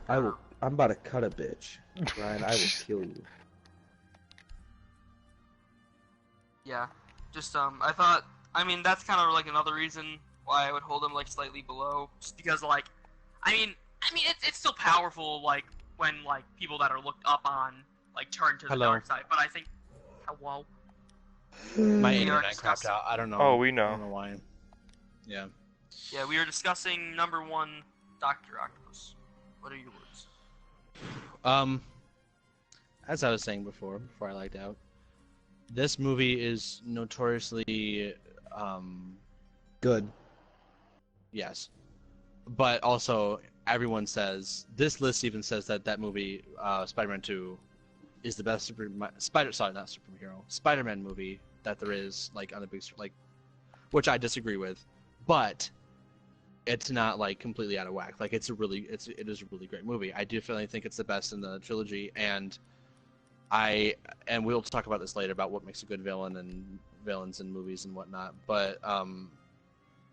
I'm about to cut a bitch. Ryan, I will kill you. Yeah, just I thought. I mean, that's kind of like another reason why I would hold him like slightly below, just because like, I mean, it's still powerful like when like people that are looked up on like turn to the Hello. dark side. But I think, hello. My We are internet crapped discussing- out. I don't know. Oh, we I know. don't know why. Yeah. Yeah, we are discussing number one, Doctor Octopus. What are your words? As I was saying before I lagged out, this movie is notoriously, Good. yes, but also everyone says this list even says that movie, Spider-Man 2, is the best Spider-Man movie that there is like on the big like, which I disagree with, but it's not like completely out of whack. Like it is a really great movie. I definitely think it's the best in the trilogy, and we'll talk about this later about what makes a good villain and villains in movies and whatnot. But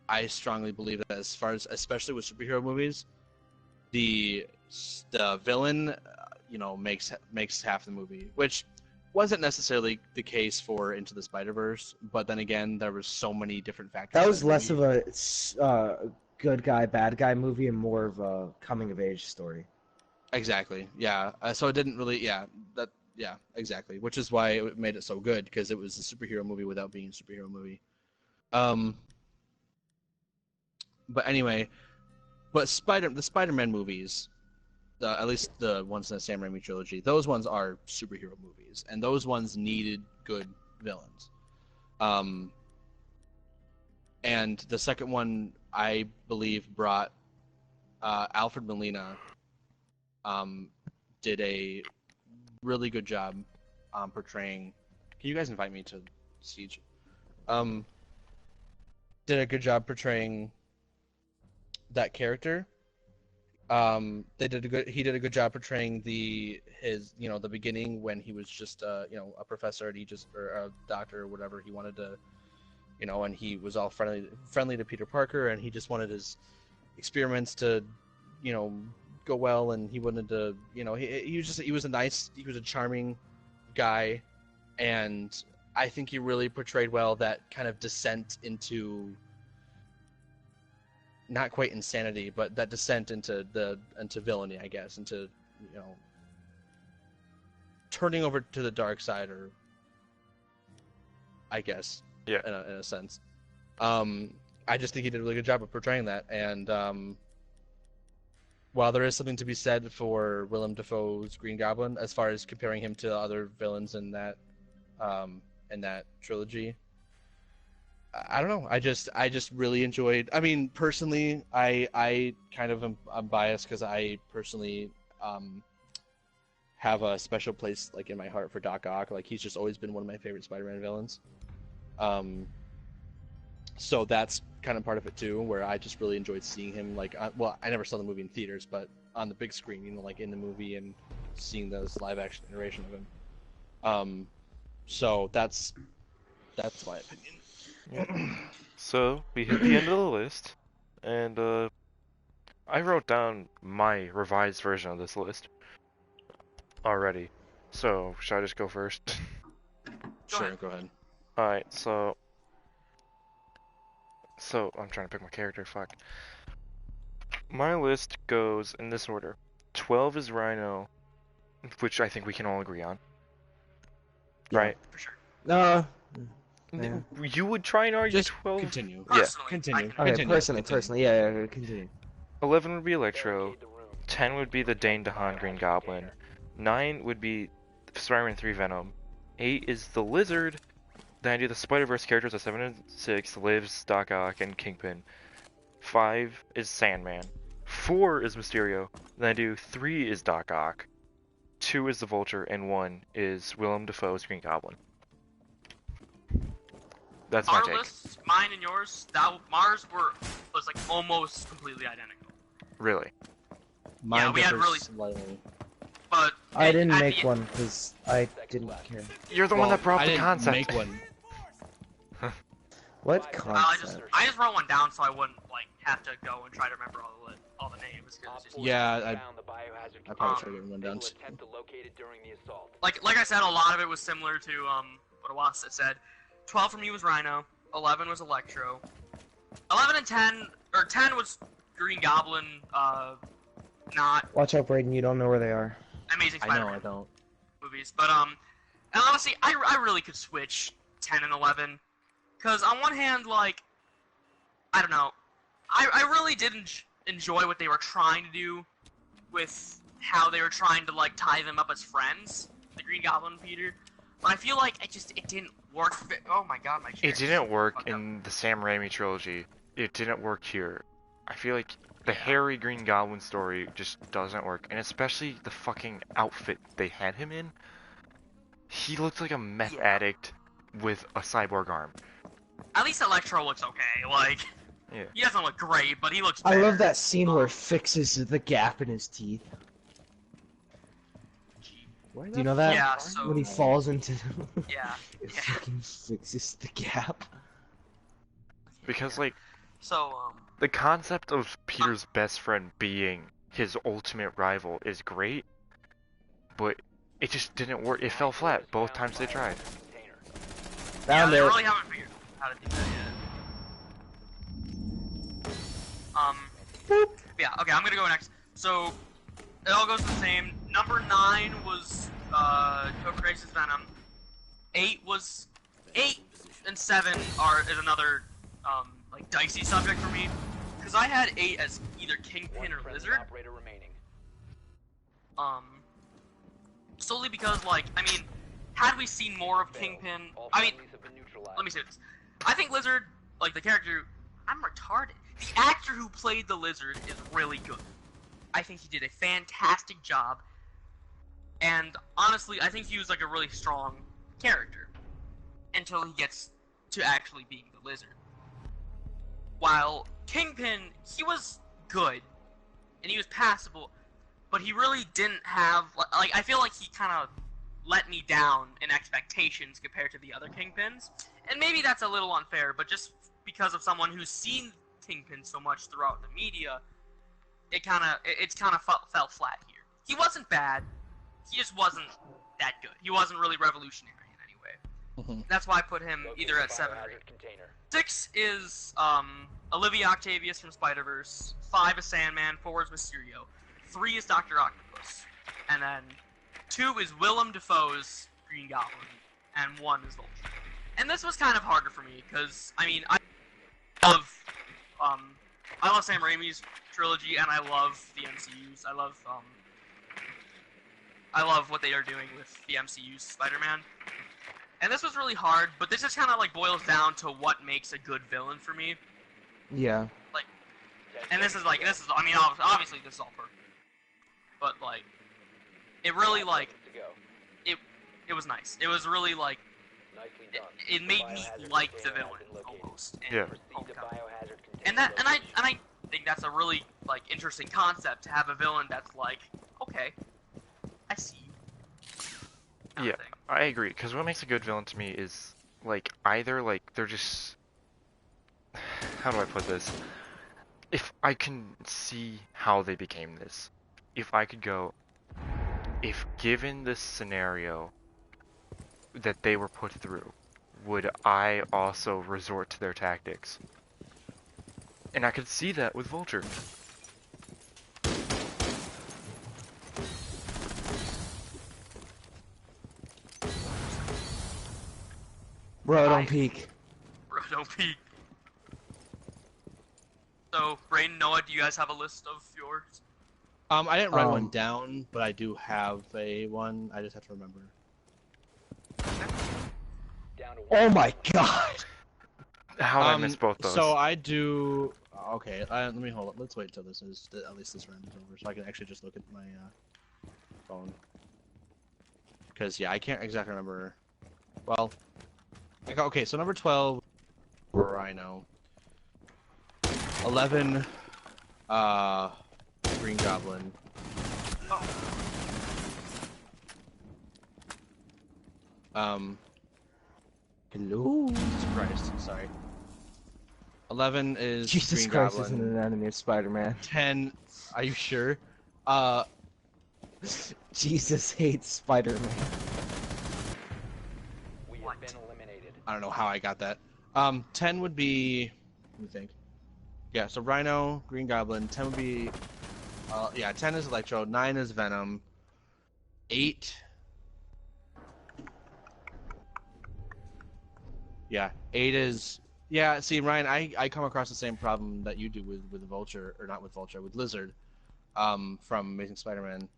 I strongly believe that as far as especially with superhero movies, the villain, makes half the movie, which wasn't necessarily the case for Into the Spider-Verse. But then again, there was so many different factors. That was less of a good guy, bad guy movie and more of a coming of age story. Exactly. Yeah. So it didn't really. Yeah. Yeah. Exactly. Which is why it made it so good, because it was a superhero movie without being a superhero movie. But anyway, the Spider-Man movies, at least the ones in the Sam Raimi trilogy, those ones are superhero movies, and those ones needed good villains. And the second one, I believe, brought Alfred Molina. Did a really good job portraying. Can you guys invite me to Siege? Did a good job portraying that character. They did a good. He did a good job portraying the beginning when he was just a professor and he just or a doctor or whatever he wanted to, and he was all friendly to Peter Parker and he just wanted his experiments to, go well and he wanted to, he was a charming guy, and I think he really portrayed well that kind of descent into not quite insanity, but that descent into villainy, I guess, into turning over to the dark side, or I guess, Yeah. in a sense. I just think he did a really good job of portraying that, and while there is something to be said for Willem Dafoe's Green Goblin as far as comparing him to other villains in that trilogy, I don't know. I just really enjoyed. I mean, personally, I kind of I'm biased because I personally have a special place like in my heart for Doc Ock. Like he's just always been one of my favorite Spider-Man villains. So that's kind of part of it too, where I just really enjoyed seeing him. Like, well, I never saw the movie in theaters, but on the big screen, like in the movie and seeing those live action iteration of him. So that's my opinion. So we hit the end of the list, and I wrote down my revised version of this list already. So should I just go first? Go ahead. All right, so I'm trying to pick my character. Fuck. My list goes in this order: 12 is Rhino, which I think we can all agree on. Yeah. Right? For sure. Yeah. You would try and argue Just 12. continue. Yeah. Personally, Continue. I- Okay, Continue. personally, yeah, continue. 11 would be Electro. Barricade the room. 10 would be the Dane DeHaan Green Goblin. 9 would be Spider-Man 3 Venom. 8 is the Lizard. Then I do the Spider-Verse characters at 7 and 6, Lives, Doc Ock, and Kingpin. 5 is Sandman. 4 is Mysterio. Then I do 3 is Doc Ock. 2 is the Vulture, and 1 is Willem Dafoe's Green Goblin. That's my Our take. lists, mine and yours, was like almost completely identical. Really. Mine we had differs really- slightly. But I didn't at make the- one because I didn't care. You're the one that brought I the didn't concept. make one. What I concept? just wrote one down so I wouldn't like have to go and try to remember all the names. 'Cause it's just, Yeah, Found the biohazard I probably container. should have written one They down. will attempt to locate it during the assault. like I said, a lot of it was similar to what Awasa said. 12 for me was Rhino. 11 was Electro. 11 and 10, or 10 was Green Goblin. Not Watch out, Brayden. You don't know where they are. Amazing I know, Spider-Man I don't. movies, but and honestly, I really could switch 10 and 11, because on one hand, like, I don't know, I really didn't enjoy what they were trying to do with how they were trying to like tie them up as friends, the Green Goblin and Peter, but I feel like it didn't work. Oh my god, my chair It didn't work fucked up. in the Sam Raimi trilogy. It didn't work here. I feel like the Yeah. Harry Green Goblin story just doesn't work, and especially the fucking outfit they had him in. He looked like a meth Yeah. addict with a cyborg arm. At least Electro looks okay. Like, Yeah. he doesn't look great, but he looks. I better. love that scene where it fixes the gap in his teeth. Do you know that? Yeah, so- When he falls into Yeah. it Yeah. fucking fixes the gap. Because like So the concept of Peter's best friend being his ultimate rival is great, but it just didn't work. It fell flat both times they tried. Container. Found they it. really haven't figured out how to do that yet. Yeah, okay, I'm gonna go next. So, it all goes the same. Number 9 was, Co-Creation's Venom. 8 and 7 is another, like, dicey subject for me. Because I had 8 as either Kingpin One or friendly Lizard. operator remaining. Solely because, like, I mean, had we seen more of Failed. Kingpin, All I mean, friendlies have been neutralized. let me say this. I think Lizard, like the character, I'm retarded. The actor who played the Lizard is really good. I think he did a fantastic job. And honestly, I think he was like a really strong character until he gets to actually being the Lizard. While Kingpin, he was good, and he was passable, but he really didn't have like I feel like he kind of let me down in expectations compared to the other Kingpins, and maybe that's a little unfair, but just because of someone who's seen Kingpin so much throughout the media, it's kind of fell flat here. He wasn't bad, he just wasn't that good. He wasn't really revolutionary in any way. That's why I put him either at 7 or 8. 6 is Olivia Octavius from Spider-Verse. 5 is Sandman. 4 is Mysterio. 3 is Dr. Octopus. And then 2 is Willem Dafoe's Green Goblin. And 1 is Vulture. And this was kind of harder for me, because, I mean, I love Sam Raimi's trilogy, and I love the MCU's. I love what they are doing with the MCU's Spider-Man. And this was really hard, but this just kind of like boils down to what makes a good villain for me. Yeah. Like, and this is I mean, obviously this is all perfect, but like, it really like, it was nice. It was really like, it made me like the villain almost. In Homecoming. And I think that's a really like interesting concept to have a villain that's like, okay, I see you. Yeah, I agree. Because what makes a good villain to me is like either like they're just, how do I put this? If I can see how they became this, if I could go, if given this scenario that they were put through, would I also resort to their tactics? And I could see that with Vulture. Bro, don't peek. Bro, don't peek. So, Brain, Noah, do you guys have a list of yours? I didn't write one down, but I do have one. I just have to remember. Oh my god! How did I miss both those? So I do. Okay, let me hold up. Let's wait till this is at least this round is over, so I can actually just look at my phone. Because yeah, I can't exactly remember. Well, okay. So number 12, Rhino. 11, Green Goblin. Hello? Jesus Christ, sorry. 11 is Jesus Green Christ Goblin. isn't an enemy of Spider-Man. 10, are you sure? Jesus hates Spider-Man. We have been eliminated. I don't know how I got that. 10 would be, let me think. Yeah, so Rhino, Green Goblin. 10 would be, yeah, 10 is Electro. 9 is Venom. 8. Yeah, 8 is. Yeah, see, Ryan, I come across the same problem that you do with Vulture, or not with Vulture, with Lizard, from Amazing Spider-Man.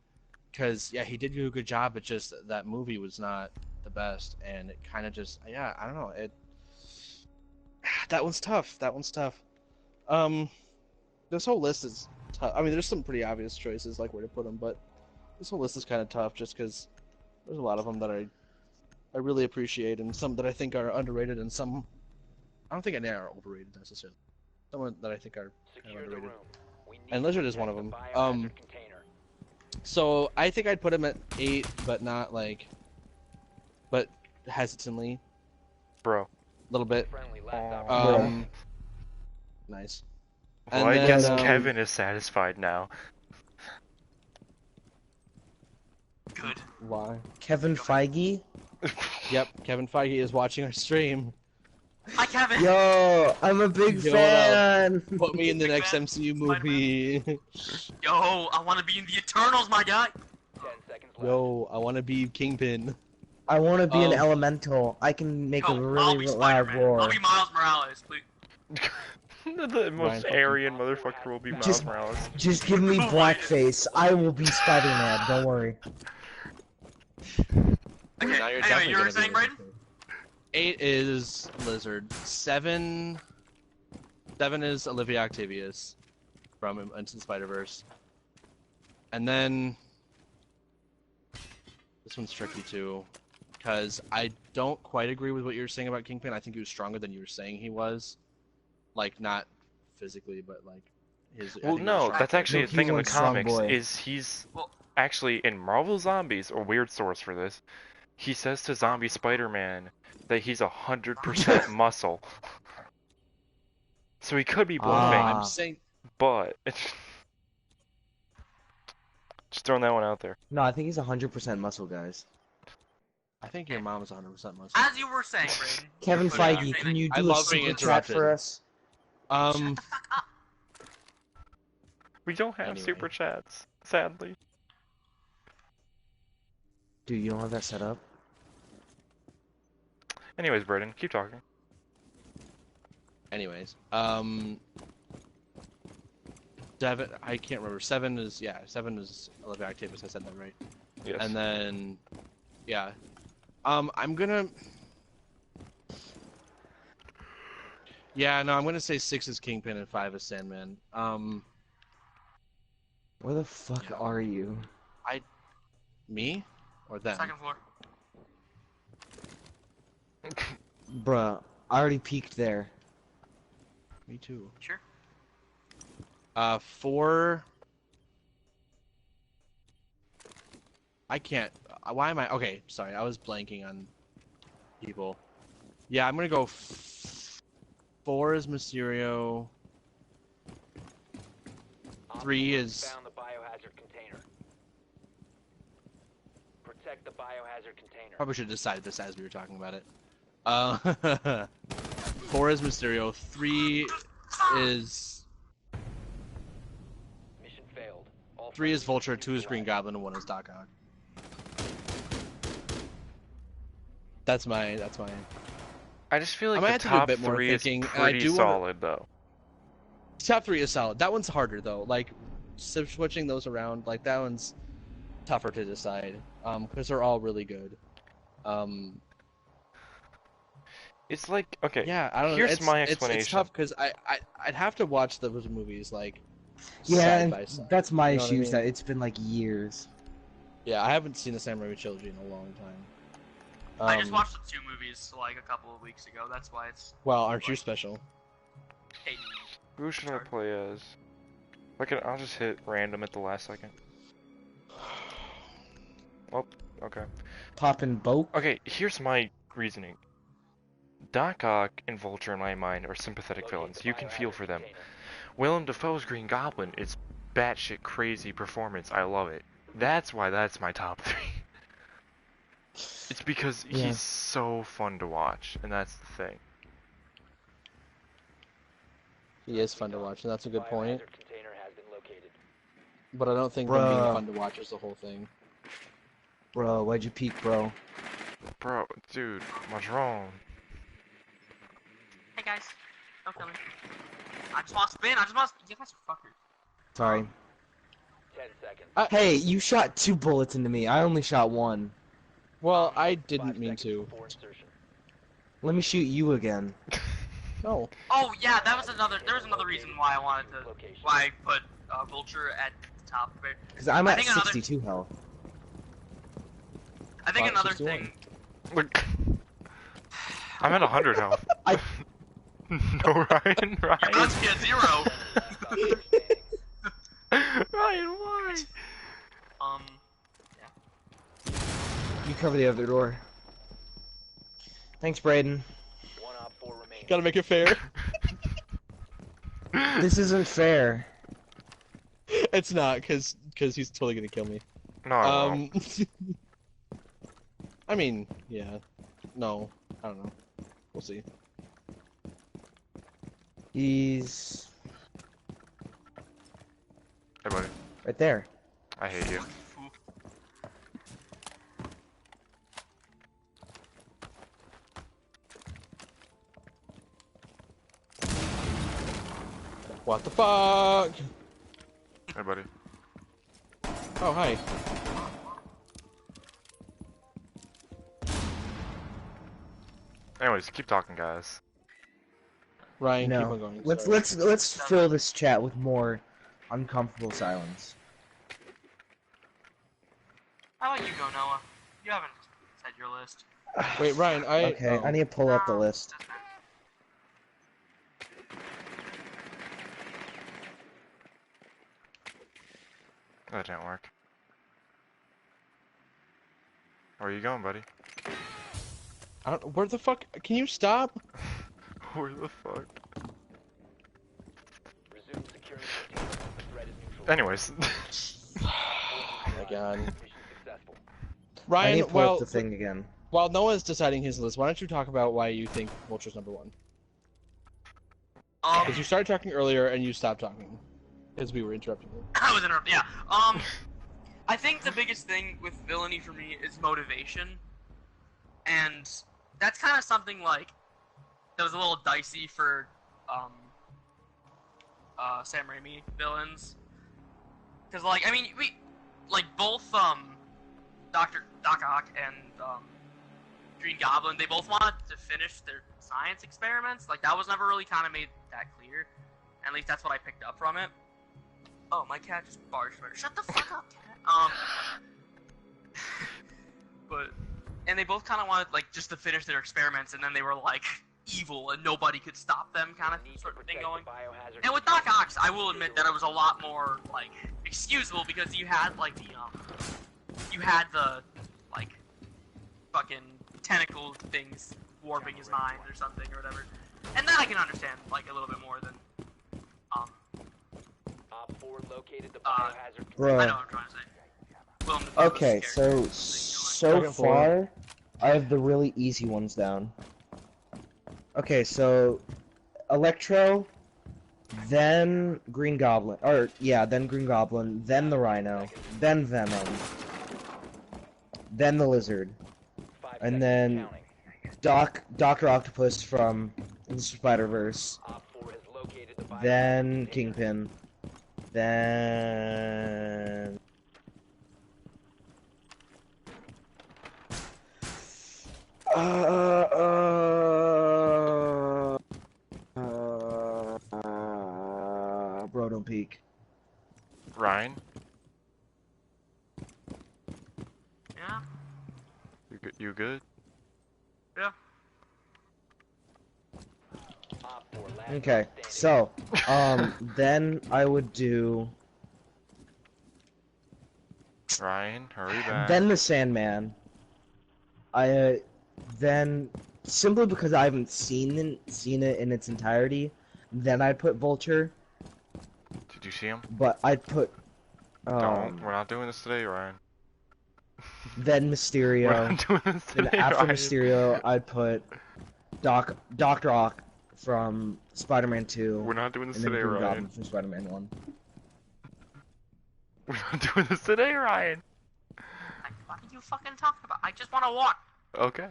Because, yeah, he did do a good job, but just that movie was not the best, and it kind of just, yeah, I don't know, that one's tough. That one's tough. This whole list is tough. I mean, there's some pretty obvious choices, like where to put them, but this whole list is kind of tough just because there's a lot of them that I really appreciate, and some that I think are underrated, and some I don't think any are overrated necessarily. Some that I think are kind of underrated. And Lizard is one of them. So I think I'd put him at 8, but not like, but hesitantly. Bro. A little bit. Nice. Well, And I then, guess Kevin is satisfied now. Good. Why? Kevin Feige? Yep, Kevin Feige is watching our stream. Hi, Kevin. Yo, I'm a big Yo, fan! Put me in the Big next fan. MCU movie. Yo, I want to be in the Eternals, my guy. 10 seconds left. Yo, I want to be Kingpin. I want to be an Um, elemental. I can make Yo, a I'll really be loud Spider-Man. roar. I'll be Miles Morales, please. The most Aryan motherfucker will be Miles Just- Morales. Just give me blackface. I will be Spider-Man, don't worry. Okay, Now you're anyway, definitely you were gonna saying, be Braden? 8 is Lizard. 7 is Olivia Octavius from Into the Spider-Verse. And then this one's tricky too, because I don't quite agree with what you were saying about Kingpin. I think he was stronger than you were saying he was. Like, not physically, but like I Well, think he's no, strong. that's actually No, a thing he's in the one strong comics. boy. Is he's Well- actually in Marvel Zombies, a weird source for this. He says to Zombie Spider-Man that he's 100% muscle. So he could be bluffing, Ah. I'm saying. but just throwing that one out there. No, I think he's 100% muscle, guys. I think your mom is 100% muscle. As you were saying, Braden. Kevin you're putting- Feige, you're can saying you I do a love being super chat interrupted. for us? that- Shut the fuck up. We don't have Anyway. super chats, sadly. Dude, you don't have that set up? Anyways, Braden, keep talking. Anyways, Seven. I can't remember. Seven is Olivia Octavius. I said that right. Yes. And then, yeah, I'm gonna. Yeah, no, I'm gonna say 6 is Kingpin and 5 is Sandman. Where the fuck Yeah. are you? Me or them? Second floor. Bruh, I already peeked there. Me too. Sure. 4. I can't. Why am I? Okay, sorry. I was blanking on people. Yeah, I'm gonna go. 4 is Mysterio. 3 is. Found the biohazard container. Protect the biohazard container. Probably should have decided this as we were talking about it. 4 is Mysterio. 3 is. Mission failed. All 3 is friendlies Vulture. received 2 is Green neutralized. Goblin, and 1 is Doc Ock. That's my. I just feel I like might the have to do a top bit more 3 is thinking, and I pretty do wanna- solid, though. Top 3 is solid. That one's harder though. Like switching those around, like that one's tougher to decide. Because they're all really good. It's like, okay, Yeah, I don't know. here's It's, my it's explanation. tough because I'd have to watch those movies like Yeah, side and by side. that's my You know what I issue, is mean? that it's been like years. Yeah, I haven't seen the Sam Raimi trilogy in a long time. I just watched the 2 movies like a couple of weeks ago. That's why it's Well, aren't you special? hating me. Who should I play as? I'll just hit random at the last second. Oh, okay. Poppin' Boke. Okay, here's my reasoning. Doc Ock and Vulture, in my mind, are sympathetic Locate villains. the You can feel biohazard for them. container. Willem Dafoe's Green Goblin is batshit crazy performance. I love it. That's why that's my top 3. It's because Yeah. he's so fun to watch, and that's the thing. He is fun to watch, and that's a good point. Biohazard container has been located. But I don't think them being Bruh. fun to watch is the whole thing. Bro, why'd you peek, bro? Bro, dude, what's wrong? Hey guys, don't kill me. I just want to spin. You guys are fuckers. Sorry. 10 seconds. Hey, you shot 2 bullets into me. I only shot 1. Well, I 5 didn't mean seconds to. before insertion. Let me shoot you again. No. Oh yeah, that was another. There was another reason why I wanted to. Location. Why I put Vulture at the top of it. Because I'm I at think another- 62 health. I think Wow, another 61. thing. Look, I'm at 100 health. I- No, Ryan, You're Ryan. about to be at 0. Stop standing. Ryan, why? You cover the other door. Thanks, Braden. One op 4 remaining. Gotta make it fair. This isn't fair. It's not, because he's totally gonna kill me. No, I won't. I mean, yeah. No, I don't know. We'll see. He's Hey, buddy. right there. I hate you. What the fuck? Hey, buddy. Oh, hi. Anyways, keep talking, guys. Ryan, keep No. on going. Let's sorry. let's fill this chat with more uncomfortable silence. How about you go, Noah? You haven't said your list. Wait, Ryan, Okay, I need to pull up the No, list. doesn't matter. That didn't work. Where are you going, buddy? I don't. Where the fuck? Can you stop? Where the fuck? Resume securing the container. The threat is neutralized. Anyways. Oh my god. Mission successful. I Ryan, need to pull well, up the thing again. while Noah's deciding his list, why don't you talk about why you think Vulture's number one? Because you started talking earlier and you stopped talking because we were interrupting you. I was interrupted. Yeah. I think the biggest thing with villainy for me is motivation, and that's kind of something like that was a little dicey for Sam Raimi villains, because like I mean we like both Doc Ock and Green Goblin, they both wanted to finish their science experiments. Like that was never really kind of made that clear. At least that's what I picked up from it. Oh, my cat just barged. Shut the fuck up, cat. And they both kind of wanted like just to finish their experiments, and then they were like evil, and nobody could stop them, kind of Need to sort of thing protect going. the biohazard And with Doc Ock, I will admit that it was a lot more like excusable because you had like the like fucking tentacle things warping his mind or something or whatever, and that I can understand like a little bit more than Op 4 located the biohazard Bruh. I know what I'm trying to say. Willem Dafoe's Okay, character. so Second floor. far, I have the really easy ones down. Okay, so Electro, then Green Goblin, then Green Goblin, then the Rhino, then Venom, then the Lizard, 5 and seconds then counting. Dr. Octopus from the Spider-Verse, Op 4 has located the biohazard then container. Kingpin, then... Bro, don't peek. Ryan, Yeah. you good? Yeah. Op 4 last Okay, standing. so, then I would do... Ryan, hurry back. Then the Sandman. Then, simply because I haven't seen it in its entirety, then I'd put Vulture, Did you see him? but I'd put, Don't. We're not doing this today, Ryan. then We're Mysterio, not doing this then today, after Ryan. Mysterio, I'd put Dr. Ock from Spider-Man 2, We're not doing and this then today, Green Ryan. Goblin from Spider-Man 1. We're not doing this today, Ryan. Like, what are you fucking talking about? I just want to walk. Okay.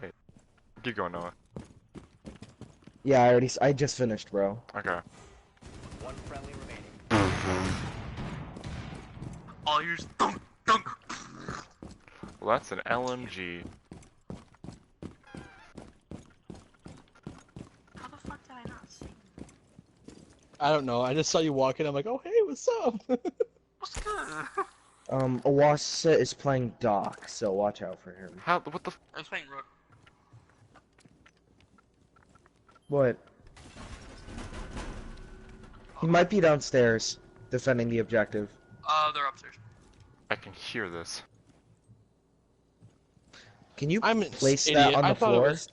Keep going, Noah. Yeah, I just finished, bro. Okay. One friendly remaining. Oh, you're just dunk, dunk. Well, that's an LMG. How the fuck did I not see? I don't know. I just saw you walking. I'm like, oh hey, what's up? What's good? Awasa is playing Doc, so watch out for him. How? What the? I was playing Rook. What? He might be downstairs, defending the objective. They're upstairs. I can hear this. Can you I'm an place idiot. that on I the thought it floor? was-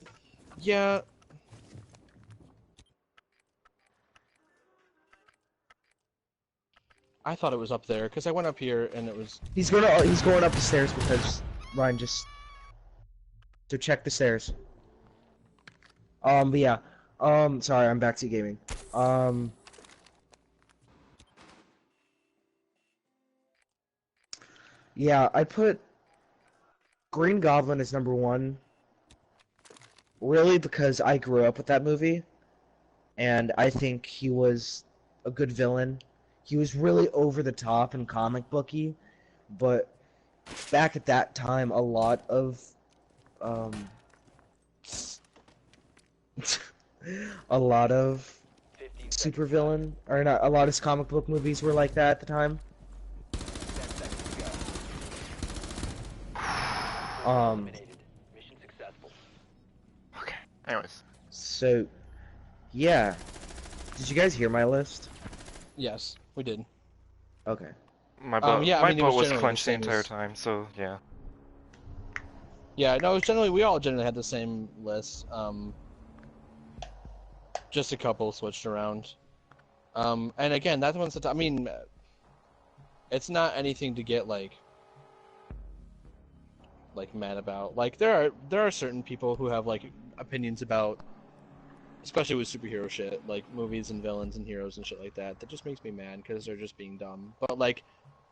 Yeah. I thought it was up there because I went up here and it was. He's going up the stairs because Ryan just to check the stairs. But yeah. Sorry, I'm back to gaming. Yeah, I put Green Goblin as number one. Really, because I grew up with that movie, and I think he was a good villain. He was really over the top and comic booky, but back at that time, a lot of a lot of 15 supervillain, or not, a lot of comic book movies were like that at the time. 10 seconds to go. Eliminated. Mission successful. Okay. Anyways. So, yeah. Did you guys hear my list? Yes, we did. Okay. My butt, yeah, I my mean, it butt was was generally the clenched the same entire as- time, so yeah. Yeah, no, it was generally we all generally had the same list. Just a couple switched around. And again, that one's I mean, it's not anything to get like mad about. Like there are certain people who have like opinions about, especially with superhero shit, like movies and villains and heroes and shit like that. That just makes me mad because they're just being dumb. But like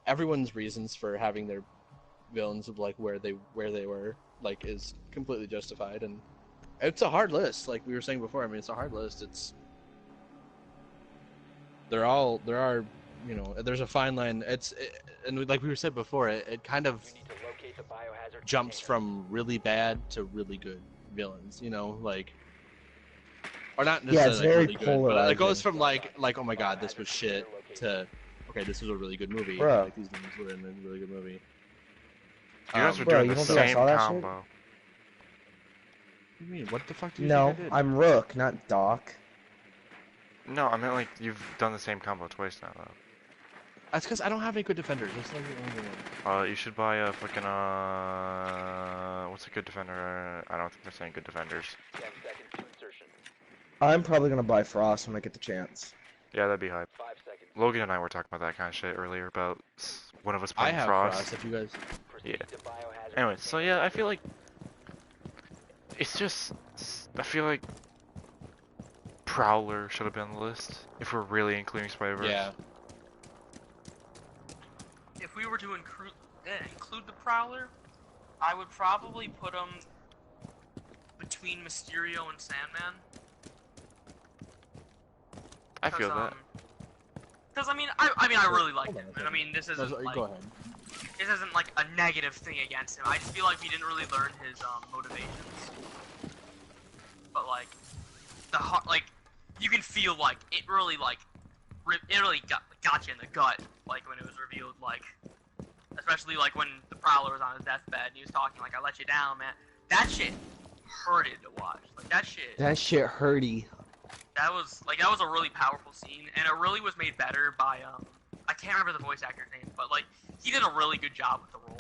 everyone's reasons for having their villains of like where they were like is completely justified, and it's a hard list. Like we were saying before, I mean it's a hard list. There are, you know, there's a fine line. And like we were said before, it kind of You need to locate the biohazard jumps container. from really bad to really good villains. You know, like, or not Yeah, it's necessarily like very really good, but it goes polarizing. from like oh my god, this was shit to okay, this was a really good movie. Bro. Like these villains were in a really good movie. You guys are Bro, doing you the don't think I same saw that shit? combo. What do you mean? What the fuck do you No, think I did? I'm Rook, not Doc. No, I meant like you've done the same combo twice now, though. That's because I don't have any good defenders. That's like the only one. You should buy a fucking what's a good defender? I don't think there's any good defenders. 10 seconds to insertion. I'm probably gonna buy Frost when I get the chance. Yeah, that'd be hype. 5 seconds. Logan and I were talking about that kind of shit earlier about one of us I playing have Frost. Frost. If you guys, Proceed Yeah. to biohazard Anyway, so container. yeah, I feel like it's just I feel like Prowler should have been on the list if we're really including Spider-Verse. yeah, If we were to include the Prowler, I would probably put him between Mysterio and Sandman. I feel that. Because I mean, I really like Hold on him, a and I mean, this isn't like go ahead. this isn't like a negative thing against him. I just feel like we didn't really learn his motivations. But like like you can feel like it really got you in the gut, like when it was revealed, like especially like when the Prowler was on his deathbed and he was talking like, "I let you down, man." That shit hurted to watch. Like that shit. That shit hurty. That was a really powerful scene, and it really was made better by I can't remember the voice actor's name, but like he did a really good job with the role.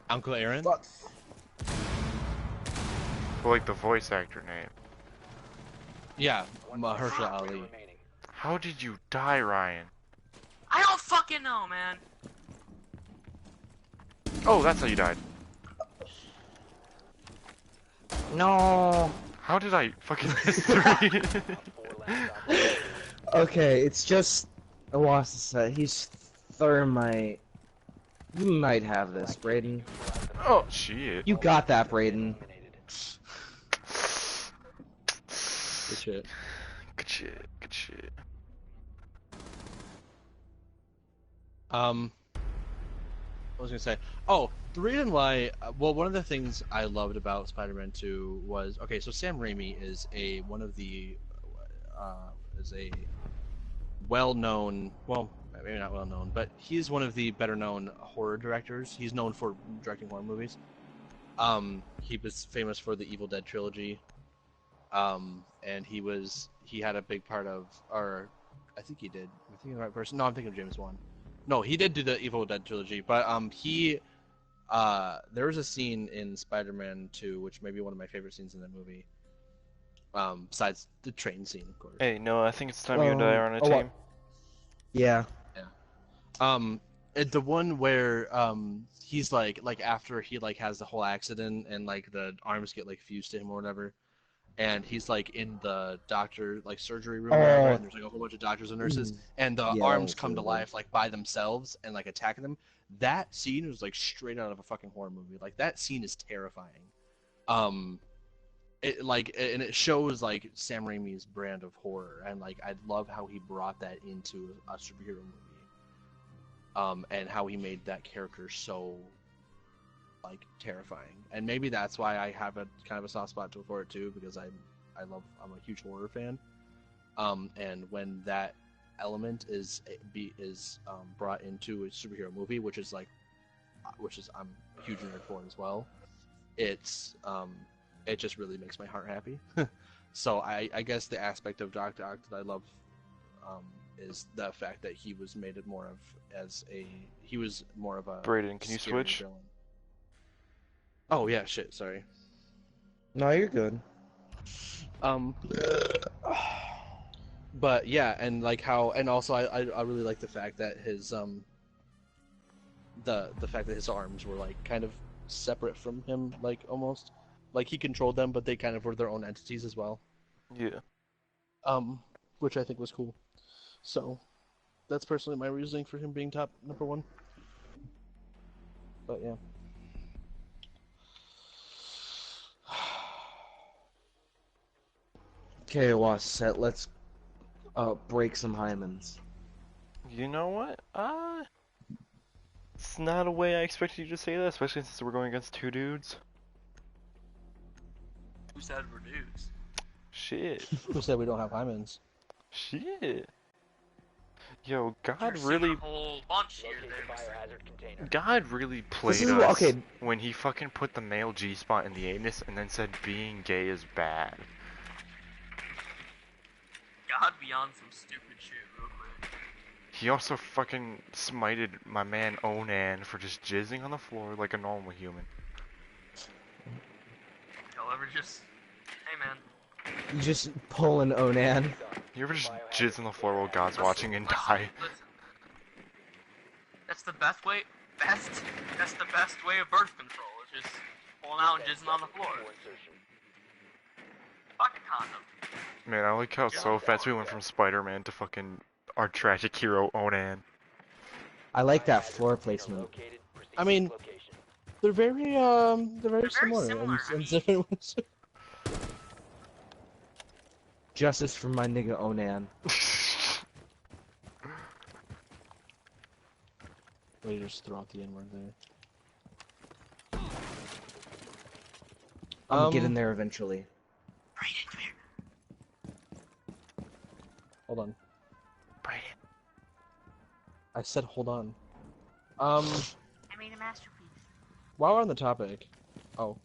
Uncle Aaron. Fuck. But like the voice actor name. Yeah, One Mahershala friendly Ali. remaining. How did you die, Ryan? I don't fucking know, man. Oh, that's how you died. No. How did I fucking miss 3? 4 last operator. Okay, it's just a loss to say. He's thermite. You might have this, Brayden. Oh, shit. You got that, Brayden. Eliminated. Good shit. Good shit, good shit. What was I gonna say? Oh, the reason why, well, one of the things I loved about Spider-Man 2 was, okay, so Sam Raimi is is a well-known, well, maybe not well-known, but he's one of the better-known horror directors. He's known for directing horror movies. He was famous for the Evil Dead trilogy. And he had a big part of, or I think he did. Am I thinking of the right person? No, I'm thinking of James Wan. No, he did do the Evil Dead trilogy, but there was a scene in Spider-Man 2, which may be one of my favorite scenes in that movie. Besides the train scene, of course. Hey, no, I think it's time you and I are on a team. Yeah. The one where he's like after he like has the whole accident and like the arms get like fused to him or whatever, and he's like in the doctor like surgery room or whatever, and there's like a whole bunch of doctors and nurses, and the Yeah, that arms was come to really good. life like by themselves and like attacking them. That scene was like straight out of a fucking horror movie. Like that scene is terrifying. It like and it shows like Sam Raimi's brand of horror, and like I love how he brought that into a superhero movie. And how he made that character so like terrifying, and maybe that's why I have a kind of a soft spot for it too, because I'm a huge horror fan. And when that element is brought into a superhero movie, which is I'm a huge nerd for as well, it's it just really makes my heart happy. So I guess the aspect of Doc Ock that I love is the fact that he was made it more of as a he was more of a Brayden, can you scary switch? villain. Oh yeah, shit. Sorry. No, you're good. But yeah, and like how, and also I really like the fact that his the fact that his arms were like kind of separate from him, like almost like he controlled them, but they kind of were their own entities as well. Yeah. Which I think was cool. So that's personally my reasoning for him being top number one. But yeah. Okay, was set. Let's break some hymens. You know what? It's not a way I expected you to say that, especially since we're going against two dudes. Who said we're dudes? Shit. Who said we don't have hymens? Shit. Yo, God You're seeing really, a whole bunch here. Locate the There. biohazard container. God really played is us okay. when he fucking put the male G-spot in the anus and then said being gay is bad. God be on some stupid shit real quick. He also fucking smited my man Onan for just jizzing on the floor like a normal human. Y'all ever just, hey man, You just pull an Onan. You ever just jizz on the floor while God's watching and die? listen. That's the best way. That's the best way of birth control. Is just pulling out and jizzing on the floor. Fuck a condom. Man, I like how so fast we went from Spider-Man to fucking our tragic hero Onan. I like that floor placement. I mean, they're very similar, similar, I in mean- different ways. Justice for my nigga Onan. Wait, just throw out the N-word there. I'm gonna get in there eventually. Brayden, come here. Hold on. Brayden. I said hold on. I made a masterpiece. While we're on the topic, oh,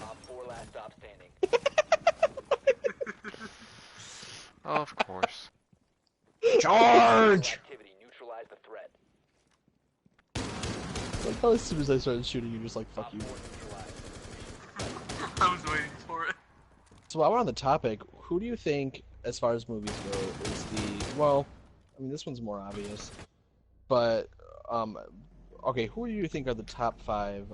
Op 4 last stop standing. Of course. Charge! Activity. Neutralize the threat. like how as soon as I started shooting, you just like fuck Op you. 4 neutralized. I was waiting for it. So while we're on the topic, who do you think, as far as movies go, is the well? I mean, this one's more obvious, but okay, who do you think are the top 5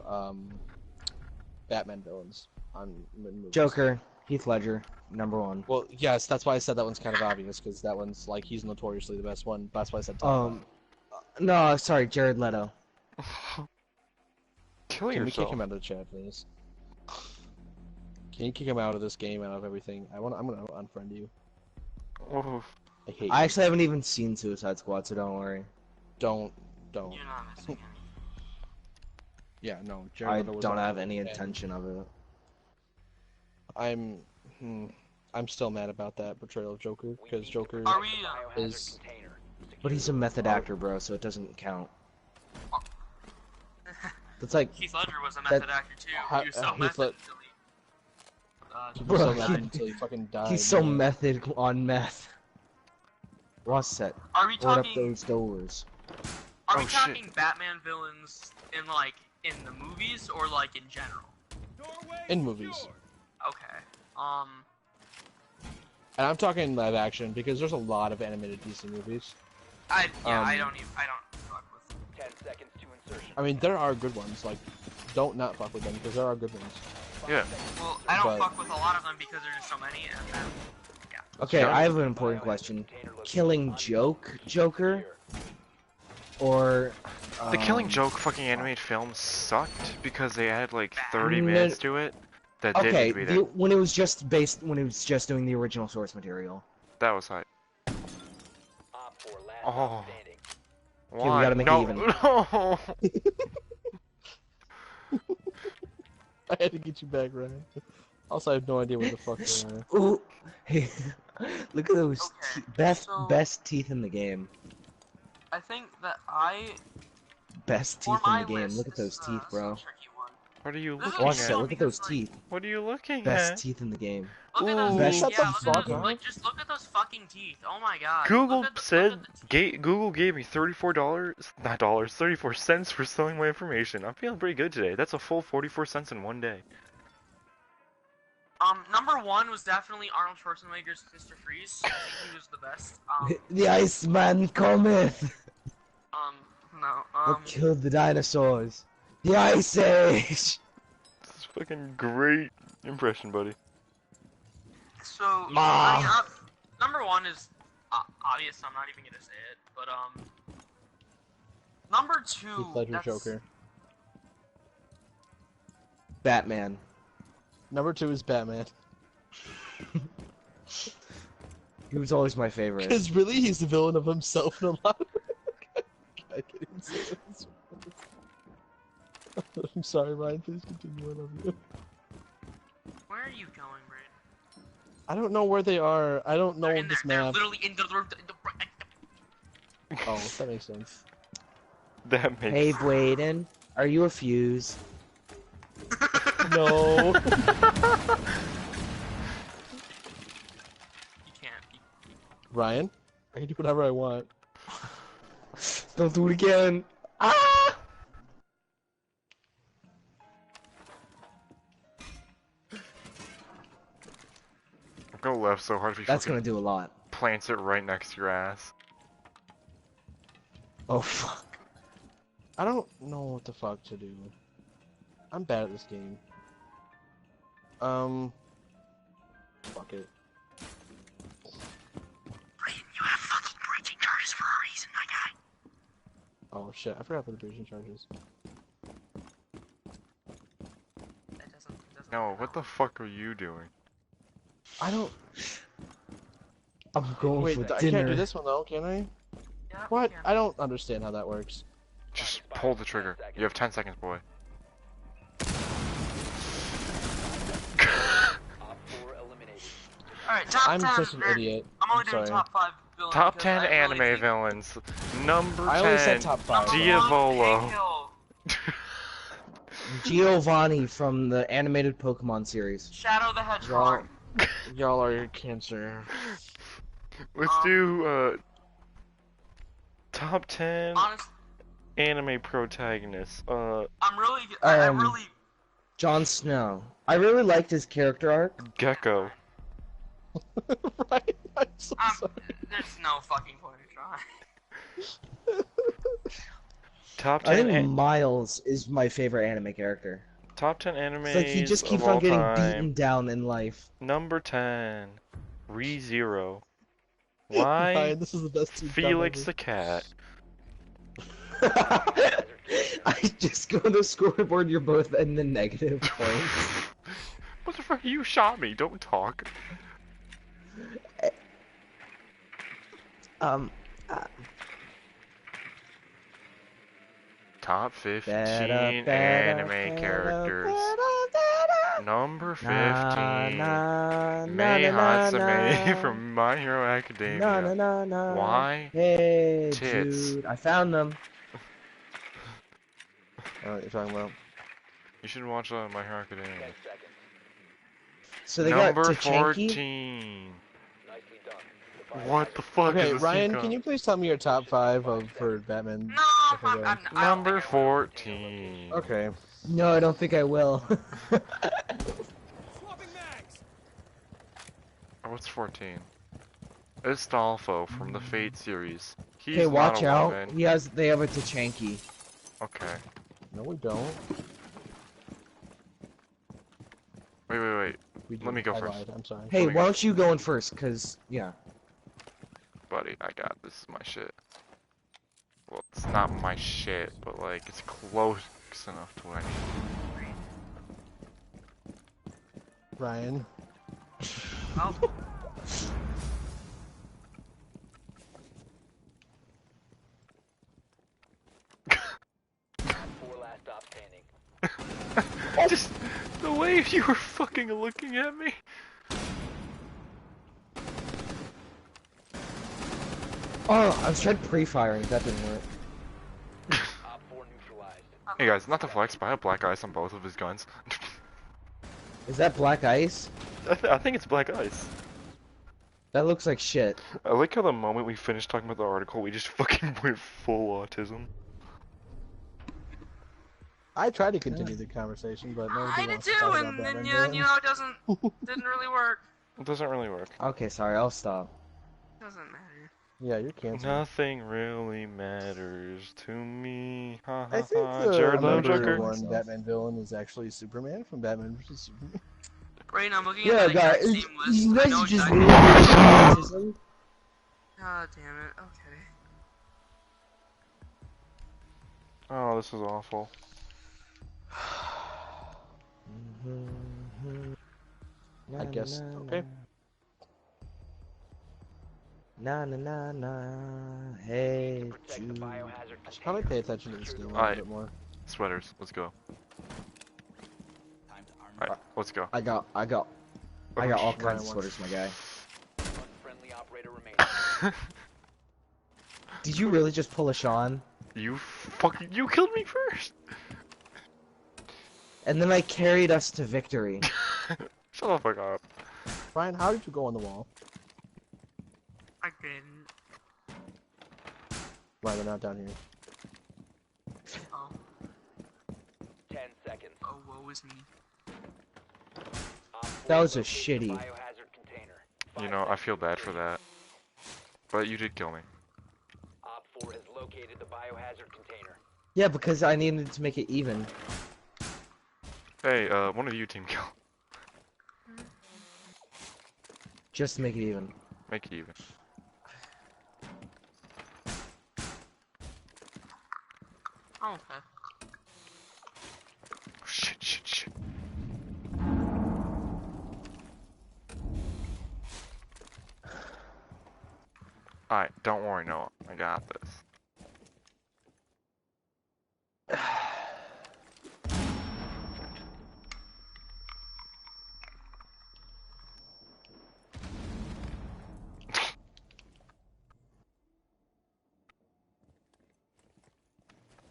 Batman villains on movies? Joker, Heath Ledger, #1. Well, yes, that's why I said that one's kind of obvious because that one's like he's notoriously the best one. That's why I said top 5. No, sorry, Jared Leto. Kill Can we yourself. kick him out of the chat, please? Can you kick him out of this game, out of everything? I'm gonna unfriend you. Oh, I hate I you. actually haven't even seen Suicide Squad, so don't worry. Don't. You're not missing anything. Yeah, no. Jared I Leto was don't on have it, any and intention of it. I'm still mad about that portrayal of Joker because Joker. Are we? Biohazard Is- container. But he's a method actor, bro, so it doesn't count. That's like, Heath Ledger was a method actor too. He was so Heath method Led- until he. He Bro, was so he- mad until he fucking died. he's so man. method on meth. Ross set. Are we Board up talking? those doors. Are we Oh, shit. talking Batman villains in the movies or like in general? in movies, Okay. and I'm talking live action because there's a lot of animated DC movies. I Um, don't fuck with. 10 seconds to insertion. I mean, there are good ones. Like, don't not fuck with them because there are good ones. yeah. Well, I don't But- fuck with a lot of them because there's just so many, and then Okay, Sure. I have an important question. Killing Joker? Or... The Killing um, Joke fucking animated film sucked because they added like 30 No, minutes to it that didn't Okay, need to be there. when it was just doing the original source material. That was hype. Op 4 last Oh. stop standing. Why? gotta make it no, even. no. I had to get you back, Ryan. Also, I have no idea what the fuck they are. Ooh, hey, look at those Okay, best so- best teeth in the game. I think that Best for teeth in my the game. list, Look at those this is teeth, a bro. tricky one. What are you This is looking Watch Watch that. at? Look at those because, like, teeth. What are you looking Best at? teeth in the game. Look at those. Ooh. Best- Yeah, Shut the look at fuck those. up. Like, just look at those fucking teeth. Oh my god. Google Look at the teeth. Google gave me $34, not dollars, 34 cents for selling my information. I'm feeling pretty good today. That's a full 44 cents in one day. Number one was definitely Arnold Schwarzenegger's Mr. Freeze. I think he was the best. The Iceman cometh. No. We'll kill the dinosaurs. The Ice Age. This is fucking great impression, buddy. So, Ah. I mean, number one is obvious. I'm not even gonna say it, but number two. Heath Ledger that's- Joker. Batman. Number 2 is Batman. He was always my favorite. Because really, he's the villain of himself in a lot of I can't even say this. I'm sorry, Ryan. Please continue. I love you. Where are you going, Brad? I don't know where they are. I don't know They're in this there. map. They're literally in the Oh, that makes sense. That makes Hey, Bladen, are you a fuse? No. You can't. Ryan, I can do whatever I want. Don't do it again. Ah! I'm gonna laugh so hard if he That's fucking gonna do a lot. plants it right next to your ass. Oh fuck. I don't know what the fuck to do. I'm bad at this game. Fuck it. Brayden, you have fucking breaching charges for a reason, my guy. Oh shit, I forgot about the breaching charges. That doesn't. No, what the fuck are you doing? I don't. I'm going Wait, for I dinner. can't do this one though, can I? Yeah, What? yeah. I don't understand how that works. Just pull the trigger. You have 10 seconds, boy. Op 4 eliminated. Alright, top I'm 10. such an idiot. I'm only I'm doing sorry. top 5 villains. Top because 10 I really anime think villains. Number 10. I only said top 5. Number Diavolo. one, Cahill. Giovanni from the animated Pokemon series. Shadow the Hedgehog. Y'all are cancer. Let's do, top 10 Honest, anime protagonists. I'm really. I Um, really. Jon Snow. I really liked his character arc. Gecko. Right? I'm so sorry. There's no fucking point in trying. Top I 10 think Miles is my favorite anime character. top 10 animes It's like he just keeps of all on getting time. beaten down in life. Number 10. ReZero. Ryan, Why? this is the best team Felix the cat. I just go to the scoreboard, you're both in the negative points. What the fuck? You shot me. Don't talk. Top 15 anime characters. Number 15. Mei Hatsune from My Hero Academia. Why? Hey, Tits. dude, I found them. Alright, you're talking about. You should watch My Hero Academia. 10 seconds. So they Number got Tachanki. Nicely 14. done. The fire What the fuck Okay, is this Ryan, thing can you called? please tell me your top 5 for Batman? No, Okay, I'm go not. ahead. Number 14. Okay. No, I don't think I will. Oh, what's 14? Istolfo from the Fate series. He's Okay, not watch a out. woman. They have a Tachanki. Okay. No, we don't. Wait. We do. Let me go I first. lied, I'm sorry. Hey, we why go. don't you go in first? Cause yeah. Buddy, I got this. Is my shit. Well, it's not my shit, but like, it's close enough to what I need. Ryan. Oh, Op 4 last stop standing. Just the way you were fucking looking at me. Oh, I was trying pre-firing. That didn't work. Op 4 neutralized. Hey guys, not to flex, but I have black ice on both of his guns. Is that black ice? I think it's black ice. That looks like shit. I like how the moment we finished talking about the article, we just fucking went full autism. I tried to continue the conversation, but nobody I did wants to too, talk and about then Batman you know villains. it didn't really work. It doesn't really work. Okay, sorry, I'll stop. Doesn't matter. Yeah, you're canceled. Nothing really matters to me. Ha I ha think ha. the Jared Leto number Joker. one- one Batman villain is actually Superman from Batman vs Superman. Great, I'm looking Yeah, at that guys, exact same list. you I guys know are just exactly. really God damn it. Okay. Oh, this is awful. I guess. Okay. Na na na na. Hey, Protect the Jude. biohazard I should probably pay attention to the steam a little Alright. bit more. Sweaters, let's go. Alright, let's go. I got all Ryan kinds of wants- sweaters, my guy. One friendly operator remaining. Did you really just pull a Sean? You killed me first! And then I carried us to victory. Shut the fuck up. Ryan, how did you go on the wall? I didn't. Why they're not down here? Oh, 10 seconds. oh, woe is me. Op That 4 was a located the shitty. biohazard container. You know, I feel bad for that. But you did kill me. Op 4 has located the biohazard container. Yeah, because I needed to make it even. Hey, one of you team kill. Just to make it even. Make it even. Oh, okay. Shit. Alright, don't worry, Noah. I got this.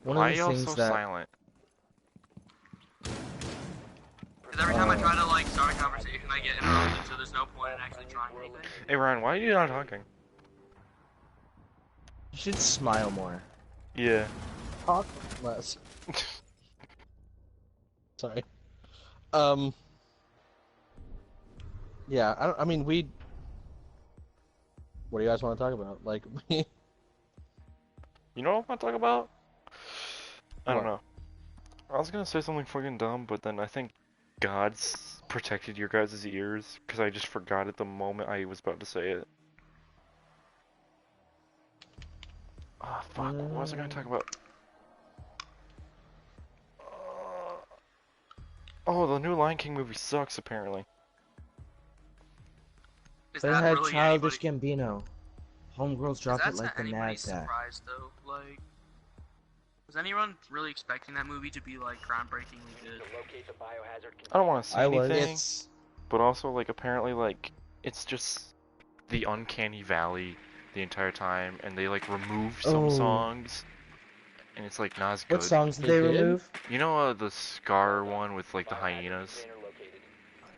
One Why of are the y'all things so that silent? Because every time I try to like start a conversation, I get interrupted, so there's no point in actually trying anything. Hey Ryan, why are you not talking? you should smile more. Yeah. Talk less. Sorry. Yeah, I mean, we. What do you guys want to talk about? Like, You know what I want to talk about? I don't What? know. I was gonna say something fucking dumb, but then I think God's protected your guys' ears, because I just forgot at the moment I was about to say it. Ah, fuck, what was I gonna talk about? Oh, the new Lion King movie sucks, apparently. Is But it that had really Childish anybody? Gambino. Homegirls dropped it That's like the anybody's NASDAQ. surprise though. Like, was anyone really expecting that movie to be like groundbreakingly good? To locate the biohazard I don't container. want to say I was. anything, it's. but also, like, apparently, like, it's just the uncanny valley the entire time, and they, like, remove some Oh. songs, and it's, like, not as good. What songs did They they did? remove? You know, the Scar one with, like, the Biohazard hyenas? container located.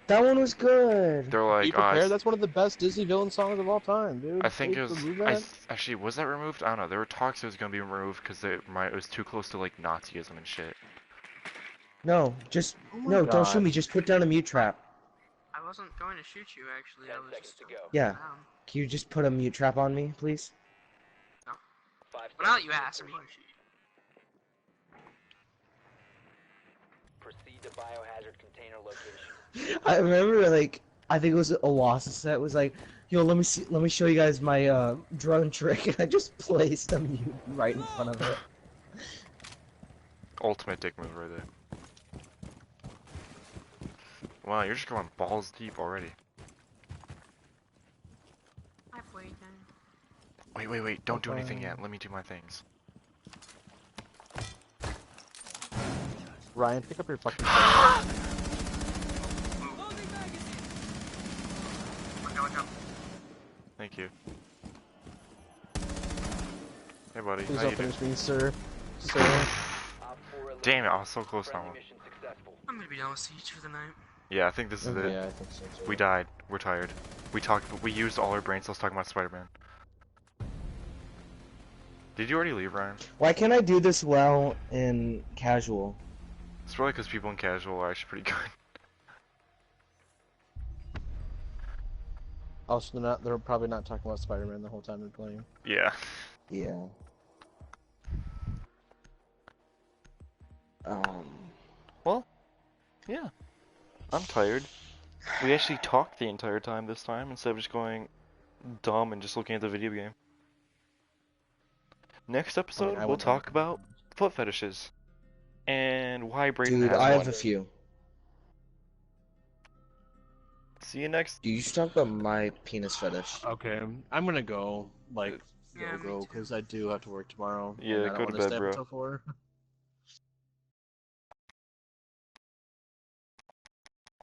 That one was good. They're Be like, prepared. That's one of the best Disney villain songs of all time, dude. I think They it was. remove I that? actually, was that removed? I don't know. There were talks it was gonna be removed because it was too close to like Nazism and shit. No, just Oh my no. Don't shoot God. me. Just put down a mute trap. I wasn't going to shoot you actually. 10 I was seconds just to go. Yeah. down. Can you just put a mute trap on me, please? 5 Well, now that seconds you to asked, I'm going to shoot you. proceed to biohazard container location. I remember, like, I think it was a lost set. Was like, yo, let me show you guys my drone trick, and I just placed a mute right in front of it. Ultimate dick move right there. Wow, you're just going balls deep already. I've waited. Wait, don't do anything yet. Let me do my things. Ryan, pick up your fucking. Watch out. Thank you. Hey buddy, Please how don't you doing? finish me, sir. Sir. Op 4 Damn it, I was so close friendly now. mission successful. I'm gonna be done with Siege for the night. Yeah, I think this is it. Yeah, I think so too. We died. We're tired. We used all our brain cells talking about Spider-Man. Did you already leave, Ryan? Why can't I do this well in casual? It's probably because people in casual are actually pretty good. Also, they're probably not talking about Spider-Man the whole time they're playing. Yeah. Yeah. Well, yeah. I'm tired. We actually talked the entire time this time instead of just going dumb and just looking at the video game. Next episode, I we'll went talk dumb. about foot fetishes and why Brayden Dude, has I one. have a few. See you next. Dude, you should talk about my penis fetish. Okay, I'm gonna go, like, Yeah, me go, too. because I do have to work tomorrow. Yeah, and I go don't to want bed, stay up bro. until 4.